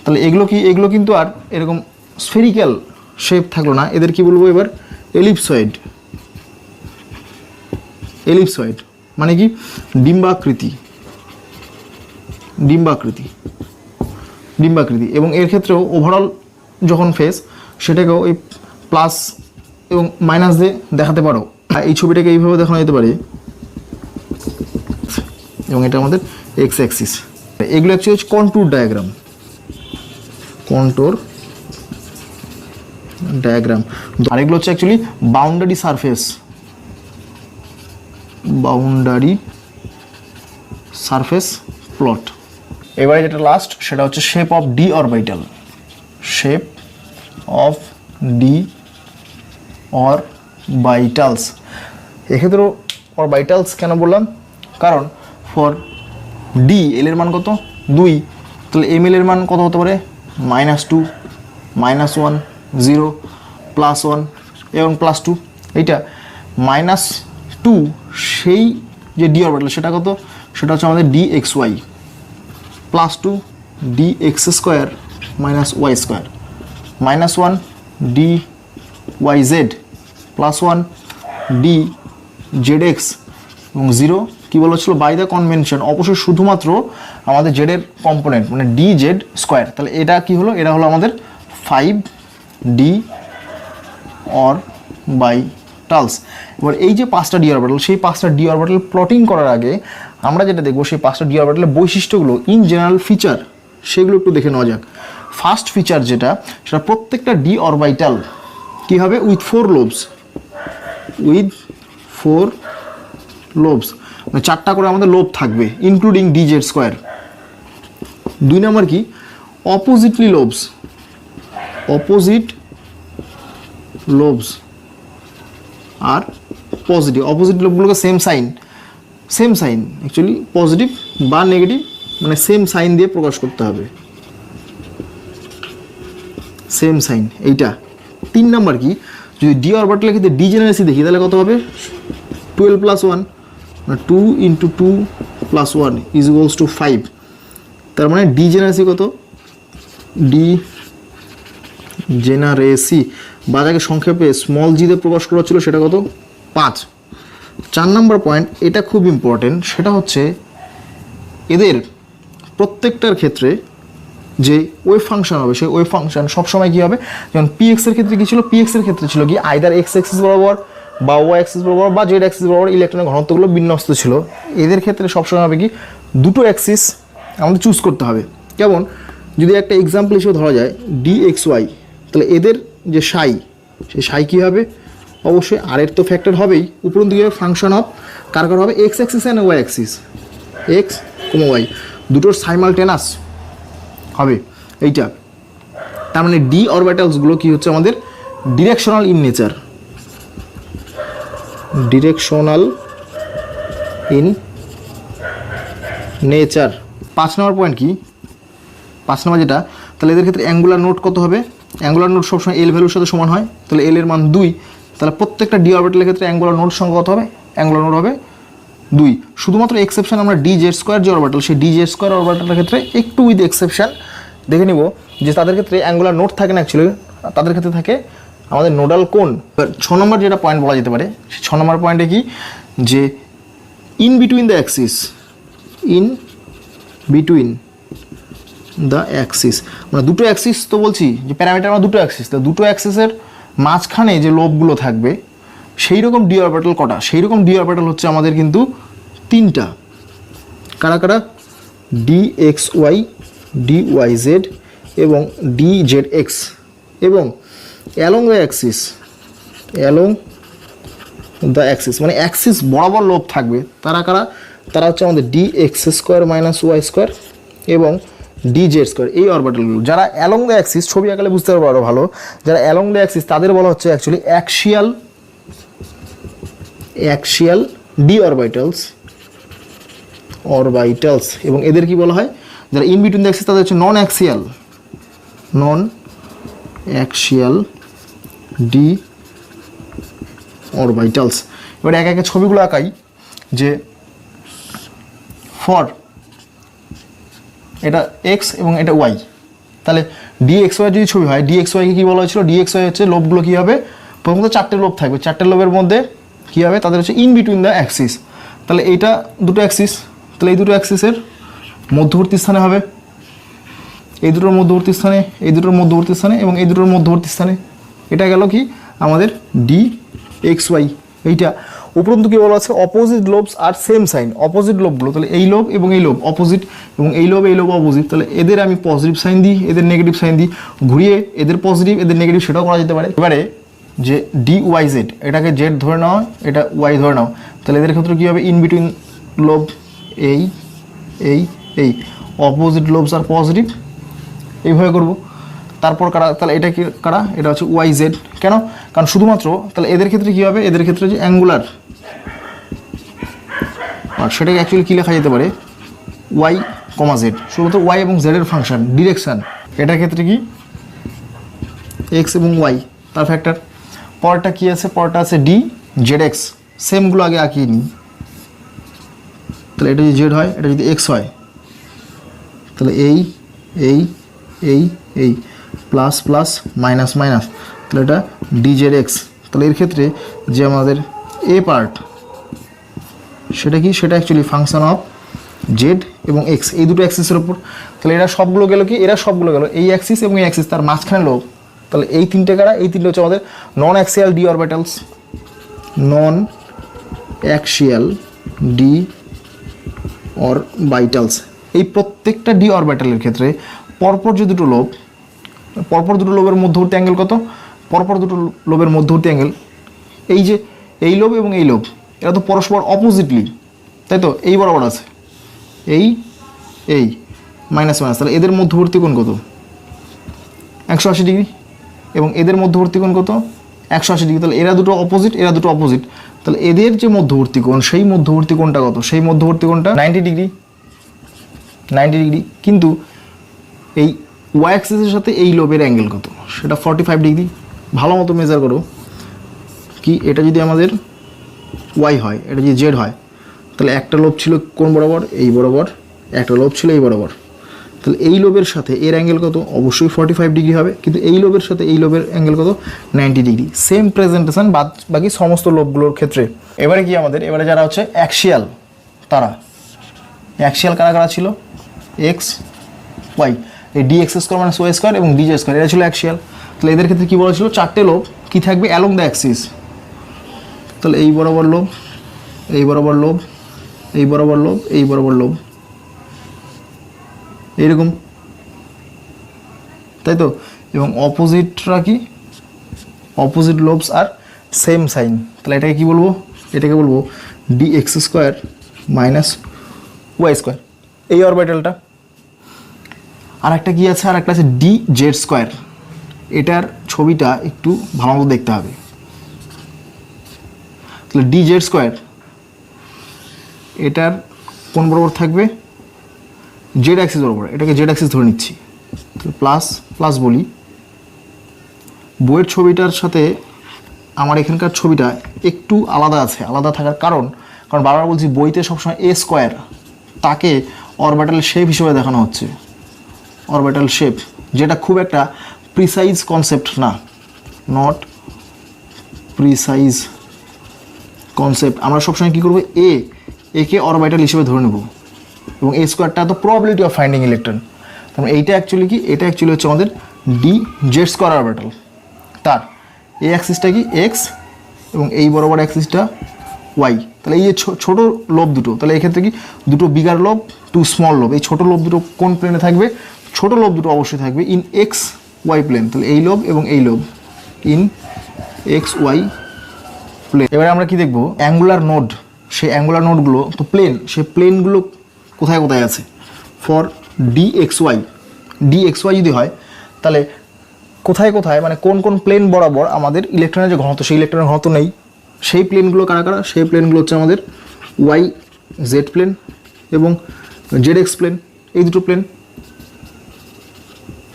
তাহলে এগুলো কি, এগুলো কিন্তু আর এরকম স্ফেরিক্যাল শেপ থাকলো না, এদের কি বলবো এবার এলিপসয়েড। এলিপসয়েড মানে কি ডিম্বাকৃতি, ডিম্বাকৃতি, ডিম্বাকৃতি। এবং এর ক্ষেত্রেও ওভারঅল যখন ফেস সেটাকেও এই প্লাস এবং মাইনাস দিয়ে দেখাতে পারো। এই ছবিটাকে এইভাবে দেখানো যেতে পারে এবং এটা আমাদের এক্স অ্যাক্সিস। এগুলো অ্যাকচুয়ালি হচ্ছে কন্ট্যুর ডায়াগ্রাম, কন্ট্যুর ডায়াগ্রাম। আর এগুলো হচ্ছে actually boundary surface, boundary surface plot. এবারে যেটা লাস্ট সেটা হচ্ছে shape of D orbital, shape of D orbitals. এক্ষেত্রেও অরবিটালস কেন বললাম, কারণ ফর ডি এল এর মান কত 2, তাহলে এম এল এর মান কত হতে পারে -2, -1, 0, +1 এবং +2। এইটা -2 সেই যে ডি অরবিটাল সেটা কত, সেটা হচ্ছে আমাদের D X Y, +2 D X square -y square, -1 D Y Z, +1 D Z X এবং 0 কী বলেছিল বাই দ্য কনভেনশন, অবশ্যই শুধুমাত্র আমাদের জেডের কম্পোনেন্ট মানে ডি জেড স্কোয়ার। তাহলে এটা কি হলো, এটা হলো আমাদের 5D অরবিটালস। এবার এই যে 5টা ডি অরবিটাল, সেই 5টা ডি অরবিটাল প্লটিং করার আগে আমরা যেটা দেখবো সেই 5টা ডি অরবিটালের বৈশিষ্ট্যগুলো, ইন জেনারেল ফিচার, সেগুলো একটু দেখে নেওয়া যাক। ফার্স্ট ফিচার যেটা, সেটা প্রত্যেকটা ডি অরবিটাল কী হবে, উইথ 4 লোবস, উইথ 4 লোবস, মানে 4টা করে আমাদের লোব থাকবে ইনক্লুডিং ডি জেড স্কোয়ার। 2 নম্বর কি, oppositely lobes, opposite lobes are positive, opposite লোবগুলোকে same sign, same sign actually positive বা নেগেটিভ মানে সেম সাইন দিয়ে প্রকাশ করতে হবে, সেম সাইন এইটা। 3 নম্বর কি, যদি ডি অরবিটালের ক্ষেত্রে ডিজেনারেসি দেখি তাহলে কত হবে 12 + 1, 2 × 2 + 1 = 5। তার মানে ডিজেনারেসি কত, ডি জেনারেসি বা যাকে সংক্ষেপে স্মল জি দিয়ে প্রকাশ করা ছিল সেটা কত 5। 4 নম্বর পয়েন্ট, এটা খুব ইম্পর্টেন্ট, সেটা হচ্ছে এদের প্রত্যেকটার ক্ষেত্রে যে ওয়েভ ফাংশন হবে সেই ওয়েভ ফাংশন সবসময় কী হবে, যেমন পি এক্সের ক্ষেত্রে কী ছিল, পি এক্সের ক্ষেত্রে ছিল কি আইদার এক্স অ্যাক্সিস বরাবর বা ওয়াই অ্যাক্সিস বরাবর বা জেড অ্যাক্সিস বরাবর ইলেকট্রনের ঘনত্বগুলো বিন্যস্ত ছিল। এদের ক্ষেত্রে সবসময় হবে কি দুটো অ্যাক্সিস আমাদের চুজ করতে হবে। যেমন যদি একটা এক্সাম্পল হিসেবে ধরা যায় ডি এক্স ওয়াই, তাহলে এদের যে সাই, সেই সাই কী হবে, অবশ্যই আর এর তো ফ্যাক্টর হবেই, উপরন্ত দিকে ফাংশন অফ কার কার হবে X axis and Y axis, X Y দুটোর সাইমালটেনাস হবে এইটা। তার মানে ডি অরবিটালসগুলো কী হচ্ছে আমাদের directional in nature, directional in nature. 5 number point কি, 5 নম্বর যেটা, তাহলে এদের ক্ষেত্রে অ্যাঙ্গুলার নোট কত হবে? অ্যাঙ্গুলার নোট সবসময় এল ভ্যালুর সাথে সমান হয়, তাহলে এল এর মান 2, তাহলে প্রত্যেকটা ডি অরবিটালের ক্ষেত্রে অ্যাঙ্গুলার নোট সংখ্যা কত হবে? অ্যাঙ্গুলার নোট হবে 2। শুধুমাত্র এক্সেপশন আমরা ডি জেড স্কোয়ার যে অরবিটাল, সেই ডি জেড স্কোয়ার অরবিটালের ক্ষেত্রে একটু উইথ এক্সেপশন দেখে নিব যে তাদের ক্ষেত্রে অ্যাঙ্গুলার নোট থাকে না, অ্যাকচুয়ালি তাদের ক্ষেত্রে থাকে আমাদের নোডাল কোণ। 6 নম্বর যেটা পয়েন্ট বলা যেতে পারে, সেই 6 নম্বর পয়েন্টে কি, যে in between the Axis, in between the axis, মানে দুটো অ্যাক্সিস তো বলছি যে প্যারামিটার আমার দুটো অ্যাক্সিস, তো দুটো অ্যাক্সিসের মাঝখানে যে লোবগুলো থাকবে সেই রকম ডি অরবিটাল কটা? সেই রকম ডি অরবিটাল হচ্ছে আমাদের কিন্তু 3টা। কারা কারা? D X Y, D Y Z এবং ডি জেড এক্স, এবং along the axis, along the axis মানে অ্যাক্সিস বরাবর লোব থাকবে। তারা কারা? তারা হচ্ছে আমাদের D X square minus Y square এবং ডি জেড স্কোয়ার, এই অরবিটালগুলো। যারা অ্যালং দ্য অ্যাক্সিস, ছবি আঁকালে বুঝতে পারবো আরও ভালো, যারা অ্যালং দ্য অ্যাক্সিস তাদের বলা হচ্ছে actually axial, axial D orbitals, orbitals. এবং এদের কি বলা হয়? যারা ইন বিটুইন দ্য অ্যাক্সিস তাদের হচ্ছে নন অ্যাক্সিয়াল, নন অ্যাক্সিয়াল ডি অরবিটালস। এবার একে একে ছবিগুলো আঁকাই, যে ফর এটা এক্স এবং এটা ওয়াই, তাহলে ডি এক্স ওয়াই যদি ছবি হয়, ডি এক্স ওয়াইকে কী বলা হয়েছিল? ডি এক্স ওয়াই হচ্ছে লোবগুলো কী হবে? প্রথমত 4টে লোব থাকবে, 4টে লোবের মধ্যে কী হবে? তাদের হচ্ছে ইন বিটুইন দ্য অ্যাক্সিস। তাহলে এইটা দুটো অ্যাক্সিস, তাহলে এই দুটো অ্যাক্সিসের মধ্যবর্তী স্থানে হবে, এই দুটোর মধ্যবর্তী স্থানে, এই দুটোর মধ্যবর্তী স্থানে এবং এই দুটোর মধ্যবর্তী স্থানে। এটা গেল কি আমাদের ডি এক্স ওয়াই। এইটা উপরন্তু কী বলা আছে? Opposite lobes are same sign, opposite লোবগুলো, তাহলে এই লোব এবং এই লোব অপোজিট, এবং এই লোব অপোজিট, তাহলে এদের আমি পজিটিভ সাইন দিই, এদের নেগেটিভ সাইন দিই, ঘুরিয়ে এদের পজিটিভ এদের নেগেটিভ সেটাও করা যেতে পারে। এবারে যে ডি ওয়াই জেড, এটাকে জেড ধরে নাও, এটা ওয়াই ধরে নাও, তাহলে এদের ক্ষেত্রে কী হবে? ইন বিটুইন লোব এই এই এই অপোজিট লোবস আর পজিটিভ, এইভাবে করবো। তারপর কারা? তাহলে এটা কি কারা? এটা হচ্ছে ওয়াই জেড। কেন? কারণ শুধুমাত্র তাহলে এদের ক্ষেত্রে কী হবে? এদের ক্ষেত্রে যে অ্যাঙ্গুলার, আর সেটাকে অ্যাকচুয়ালি কী লেখা যেতে পারে? ওয়াই কমা জেড, শুধুমাত্র ওয়াই এবং জেডের ফাংশন, ডিরেকশান। এটার ক্ষেত্রে কি? এক্স এবং ওয়াই তার ফ্যাক্টর। পরটা কী আছে? পরটা আছে ডি জেড এক্স, সেমগুলো আগে আঁকিয়ে নিই। তাহলে এটা যদি জেড হয়, এটা যদি এক্স হয়, তাহলে এই এই এই এই প্লাস প্লাস মাইনাস মাইনাস, তাহলে এটা ডি জেড এক্স। তাহলে এর ক্ষেত্রে যে আমাদের এ পার্ট, সেটা কি? সেটা অ্যাকচুয়ালি ফাংশন অফ জেড এবং এক্স, এই দুটো অ্যাক্সিসের ওপর। তাহলে এরা সবগুলো গেল কি? এরা সবগুলো গেল এই অ্যাক্সিস এবং এই অ্যাক্সিস, তার মাঝখানে লোব। তাহলে এই 3টে কারা? এই 3টে হচ্ছে আমাদের নন অ্যাক্সিয়াল ডি অরবিটালস, নন অ্যাক্সিয়াল ডি অরবিটালস। এই প্রত্যেকটা ডি অরবিটালের ক্ষেত্রে পরপর যে দুটো লোব, পরপর দুটো লোবের মধ্যবর্তী অ্যাঙ্গেল কত? পরপর দুটো লোবের মধ্যবর্তী অ্যাঙ্গেল, এই যে এই লোব এবং এই লোব, এরা তো পরস্পর অপোজিটলি, তাই তো? এই বরাবর আছে, এই এই মাইনাস মাইনাস, তাহলে এদের মধ্যবর্তী কোণ কত? 180 ডিগ্রি, এবং এদের মধ্যবর্তী কোণ কত? 180 ডিগ্রি। তাহলে এরা দুটো অপোজিট, এরা দুটো অপোজিট, তাহলে এদের যে মধ্যবর্তী কোণ, সেই মধ্যবর্তী কোণটা কত? সেই মধ্যবর্তী কোণটা 90 ডিগ্রি, 90 ডিগ্রি। কিন্তু এই ওয়াই অ্যাক্সিসের সাথে এই লোবের অ্যাঙ্গেল কত? সেটা 45 ডিগ্রি। ভালো মতো মেজার করো কি, এটা যদি আমাদের ওয়াই হয়, এটা যদি জেড হয়, তাহলে একটা লোব ছিল কোন বরাবর? এই বরাবর। একটা লোব ছিল এই বরাবর, তাহলে এই লোবের সাথে এর অ্যাঙ্গেল কত? অবশ্যই 45 ডিগ্রি হবে। কিন্তু এই লোবের সাথে এই লোবের অ্যাঙ্গেল কত? 90 ডিগ্রি। সেম প্রেজেন্টেশন বাকি সমস্ত লোবগুলোর ক্ষেত্রে। এবারে কি আমাদের, এবারে যারা হচ্ছে অ্যাক্সিয়াল, তারা অ্যাক্সিয়াল কারা কারা ছিল? এক্স ওয়াই, এই D X square minus Y square এবং ডি জে স্কোয়ার, এরা ছিল অ্যাক্সিয়াল। তাহলে এদের ক্ষেত্রে কী বলা ছিল? 4টে লোব কী থাকবে? Along the Axis. তাহলে এই বরাবর লোব, এই বরাবর লোব, এই বরাবর লোব, এই বরাবর লোব, এইরকম, তাই তো? এবং অপোজিটরা কি? Opposite lobes are same sign. তাহলে এটাকে কী বলবো? এটাকে বলবো D X square minus Y square, এই অরবিটালটা। আর একটা কী আছে? আর একটা আছে ডি জেড স্কোয়ার, এটার ছবিটা একটু ভালো মতো দেখতে হবে। তাহলে ডি জেড স্কোয়ার এটার কোন বরাবর থাকবে, জেড অ্যাক্সিস বরাবর, এটাকে জেড অ্যাক্সিস ধরে নিচ্ছি, প্লাস প্লাস বলি। বইয়ের ছবিটার সাথে আমার এখানকার ছবিটা একটু আলাদা আছে, আলাদা থাকার কারণ বারবার বলছি বইতে সবসময় এ স্কোয়ার তাকে অরবিটাল শেপ হিসেবে দেখানো হচ্ছে, অরবিটাল শেপ, যেটা খুব একটা প্রিসাইজ কনসেপ্ট না, নট প্রিসাইজ কনসেপ্ট। আমরা সবসময় কী করবো, একে অরবিটাল হিসেবে ধরে নেব এবং এ স্কোয়ারটা তো প্রবাবিলিটি অফ ফাইন্ডিং ইলেকট্রন। তারপরে এইটা অ্যাকচুয়ালি কি, এটা অ্যাকচুয়ালি হচ্ছে আমাদের ডি জেড স্কোয়ার অরবিটাল। তার এই অ্যাক্সিসটা কি এক্স এবং এই বরাবর অ্যাক্সিসটা ওয়াই। তাহলে এই যে ছোটো লোব দুটো, তাহলে এক্ষেত্রে কি দুটো bigger lobe, two small lobe. এই ছোটো লোব দুটো কোন প্লেনে থাকবে, ছোটো লোব দুটো অবশ্যই থাকবে ইন এক্স ওয়াই প্লেন। তাহলে এই লোব এবং এই lobe in X Y plane. এবারে আমরা কি দেখবো, অ্যাঙ্গুলার নোড, সেই অ্যাঙ্গুলার নোডগুলো তো প্লেন, সেই প্লেনগুলো কোথায় কোথায় আছে। ফর ডি এক্স ওয়াই যদি হয় তাহলে কোথায় কোথায় মানে কোন কোন প্লেন বরাবর আমাদের ইলেকট্রনের যে ঘনত্ব, সেই ইলেকট্রনের ঘনত্ব নেই, সেই প্লেনগুলো কারা কারা, সেই প্লেনগুলো হচ্ছে আমাদের ওয়াই জেড প্লেন এবং জেড এক্স প্লেন। এই দুটো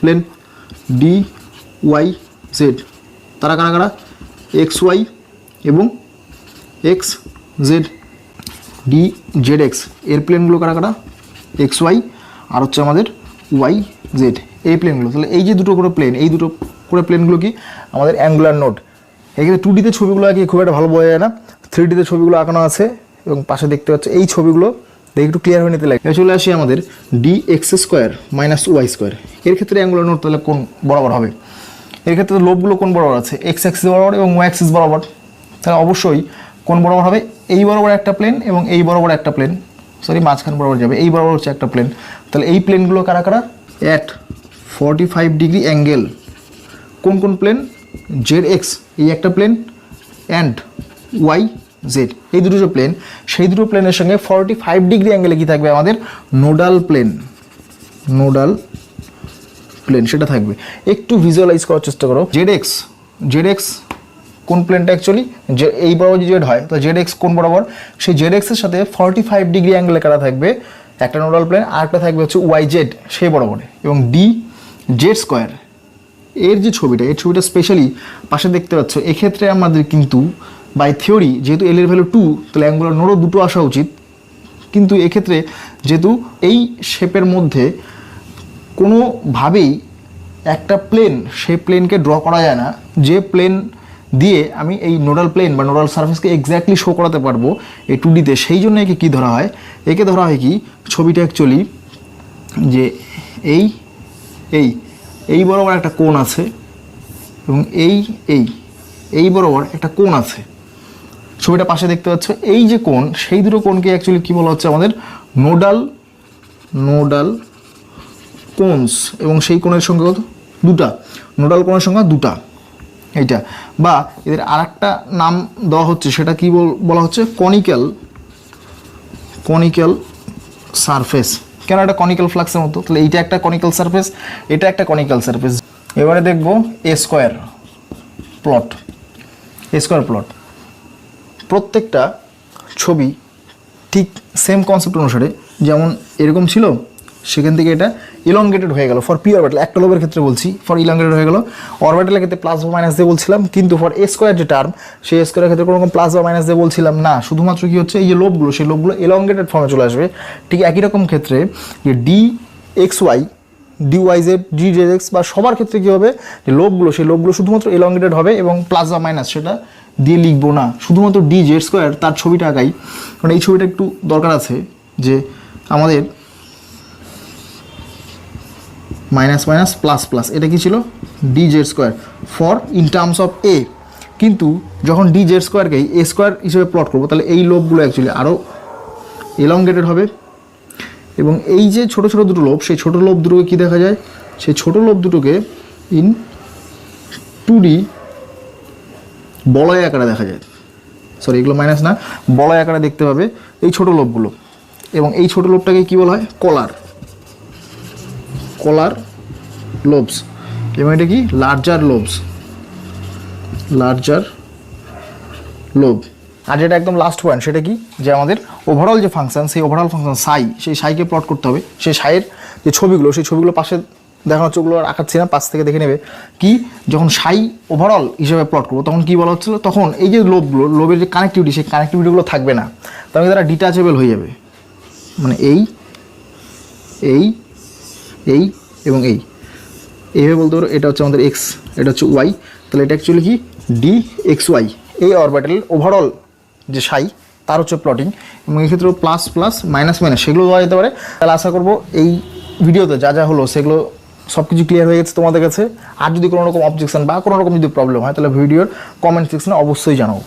প্লেন ডি ওয়াই জেড, তারা কারা কারা, এক্স ওয়াই এবং x Z. D Z x এর প্লেনগুলো কারা কারা, এক্স ওয়াই আর হচ্ছে আমাদের ওয়াই জেড, এই প্লেনগুলো। তাহলে এই যে দুটো করে প্লেন, এই দুটো করে প্লেনগুলো কি আমাদের অ্যাঙ্গুলার নোড। এক্ষেত্রে 2Dতে ছবিগুলো আঁকি খুব একটা ভালো বোঝা যায় না, 3Dতে ছবিগুলো আঁকানো আছে এবং পাশে দেখতে পাচ্ছে এই ছবিগুলো দেখে একটু ক্লিয়ার হয়ে নিতে লাগে। চলে আসি আমাদের D X square minus Y square. এর ক্ষেত্রে অ্যাঙ্গুলার নোড তাহলে কোন বরাবর হবে, এর ক্ষেত্রে লোবগুলো কোন বরাবর আছে, এক্স অ্যাক্সিস বরাবর এবং ওয়াই অ্যাক্সিস বরাবর। তাহলে অবশ্যই কোন বরাবর হবে, এই বরাবর একটা প্লেন এবং এই বরাবর একটা প্লেন, সরি মাঝখান বরাবর যাবে, এই বরাবর হচ্ছে একটা প্লেন। তাহলে এই প্লেনগুলো কারা কারা, অ্যাট 45 ডিগ্রি অ্যাঙ্গেল, কোন কোন প্লেন, জেড এক্স এই একটা প্লেন অ্যান্ড ওয়াই জেড এই দুটো যে প্লেন, সেই দুটো প্লেনের সঙ্গে 45 ডিগ্রি অ্যাঙ্গেলে কী থাকবে আমাদের, নোডাল প্লেন সেটা থাকবে। একটু ভিজুয়ালাইজ করার চেষ্টা করো। জেড এক্স কোন প্লেনটা অ্যাকচুয়ালি, যে এই বরাবর যে জেড হয় তো জেড এক্স কোন বরাবর, সেই জেড এক্সের সাথে 45 ডিগ্রি অ্যাঙ্গেলে কারা থাকবে, একটা নোডাল প্লেন আর একটা থাকবে হচ্ছে ওয়াই জেড সেই বরাবরে। এবং ডি জেড স্কোয়ার এর যে ছবিটা, এই ছবিটা স্পেশালি পাশে দেখতে পাচ্ছ, এক্ষেত্রে আমাদের কিন্তু বাই থিওরি যেহেতু এল এর ভ্যালু 2, তাহলে অ্যাঙ্গুলার নোডও দুটো আসা উচিত। কিন্তু এক্ষেত্রে যেহেতু এই শেপের মধ্যে কোনোভাবেই একটা প্লেন, সেই প্লেনকে ড্র করা যায় না যে প্লেন দিয়ে আমি এই নোডাল প্লেন বা নোডাল সারফেসকে এক্স্যাক্টলি শো করাতে পারবো এই 2Dতে, সেই জন্য একে কী ধরা হয়, একে ধরা হয় কি, ছবিটা অ্যাকচুয়ালি যে এই বরাবর একটা কোণ আছে এবং এই বরাবর একটা কোণ আছে, ছবিটা পাশে দেখতে পাচ্ছ, এই যে কোণ, সেই দুটো কোণকে অ্যাকচুয়ালি কী বলা হচ্ছে আমাদের, নোডাল কোণস। এবং সেই কোণের সংখ্যা কত, দুটা, নোডাল কোণের সংখ্যা দুটা এইটা। বা এদের আর একটা নাম দেওয়া হচ্ছে, সেটা কি বলা হচ্ছে, কনিক্যাল সারফেস। কেন, এটা কনিক্যাল ফ্লাক্সের মতো, তাহলে এইটা একটা কনিক্যাল সারফেস, এটা একটা কনিক্যাল সারফেস। এবারে দেখব এ স্কোয়ার প্লট। প্রত্যেকটা ছবি ঠিক সেম কনসেপ্ট অনুসারে, যেমন এরকম ছিল, সেখান থেকে এটা ইলংগেটেড হয়ে গেল ফর পি অরবিটাল, একটা লোবের ক্ষেত্রে বলছি, ফর ইলংগেটেড হয়ে গেল। অরবিটালের ক্ষেত্রে প্লাস বা মাইনাস দিয়ে বলছিলাম, কিন্তু ফর এ স্কোয়ার যে টার্ম, সেই স্কোয়ারের ক্ষেত্রে কোনো রকম প্লাস বা মাইনাস দিয়ে বলছিলাম না, শুধুমাত্র কি হচ্ছে, এই যে লোবগুলো, সেই লোবগুলো ইলংগেটেড ফর্মে চলে আসবে। ঠিক একই রকম ক্ষেত্রে যে D X Y, D Y Z, D Z X বা সবার ক্ষেত্রে কী হবে, যে লোবগুলো, সেই লোবগুলো শুধুমাত্র ইলংগেটেড হবে এবং প্লাস বা মাইনাস সেটা দিয়ে লিখবো না, শুধুমাত্র ডি জেড স্কোয়ার তার ছবিটা আঁকাই। কারণ এই ছবিটা একটু দরকার আছে, যে আমাদের মাইনাস মাইনাস প্লাস প্লাস, এটা কি ছিল, d Z square for in terms of a. কিন্তু যখন ডি জেড স্কোয়ারকেই এ স্কোয়ার হিসেবে প্লট করবো, তাহলে এই লোবগুলো অ্যাকচুয়ালি আরও এলংগেটেড হবে। এবং এই যে ছোটো ছোটো দুটো লোব, সেই ছোটো লোব দুটোকে কী দেখা যায়, সেই ছোটো লোব দুটোকে ইন 2D বলয় আকারে দেখা যায়, সরি এগুলো মাইনাস না, বলয় আকারে দেখতে পাবে এই ছোটো লোবগুলো। এবং এই ছোটো লোবটাকে কী বলা হয়, কলার লোবস। এবং এটা কি লার্জার লোব। আর যেটা একদম লাস্ট পয়েন্ট সেটা কি, যে আমাদের ওভারঅল যে ফাংশন, সেই ওভারঅল ফাংশন সাই, সেই সাইকে প্লট করতে হবে। সেই সাইয়ের যে ছবিগুলো, সেই ছবিগুলো পাশে দেখানো হচ্ছে, ওগুলো আঁকাচ্ছি না, পাশ থেকে দেখে নেবে। কি, যখন সাই ওভারঅল হিসেবে প্লট করবো তখন কি বলা হচ্ছিলো, তখন এই যে লোবের যে কানেক্টিভিটি, সেই কানেক্টিভিটিগুলো থাকবে না, তখন তারা ডিটাচেবল হয়ে যাবে। মানে এই এবং এইভাবে বলতে পারো এটা হচ্ছে আমাদের এক্স, এটা হচ্ছে ওয়াই, তাহলে এটা অ্যাকচুয়ালি কি ডি এক্স ওয়াই। এই অরবিটাল ওভারঅল যে সাই তার হচ্ছে প্লটিং, এবং এই ক্ষেত্রে প্লাস প্লাস মাইনাস মাইনাস সেগুলো দেওয়া যেতে পারে। তাহলে আশা করবো এই ভিডিওতে যা যা হলো সেগুলো সব কিছু ক্লিয়ার হয়ে গেছে তোমাদের কাছে। আর যদি কোনো রকম অবজেকশন বা কোনো রকম যদি প্রবলেম হয় তাহলে ভিডিওর কমেন্ট সেকশনে অবশ্যই জানাও।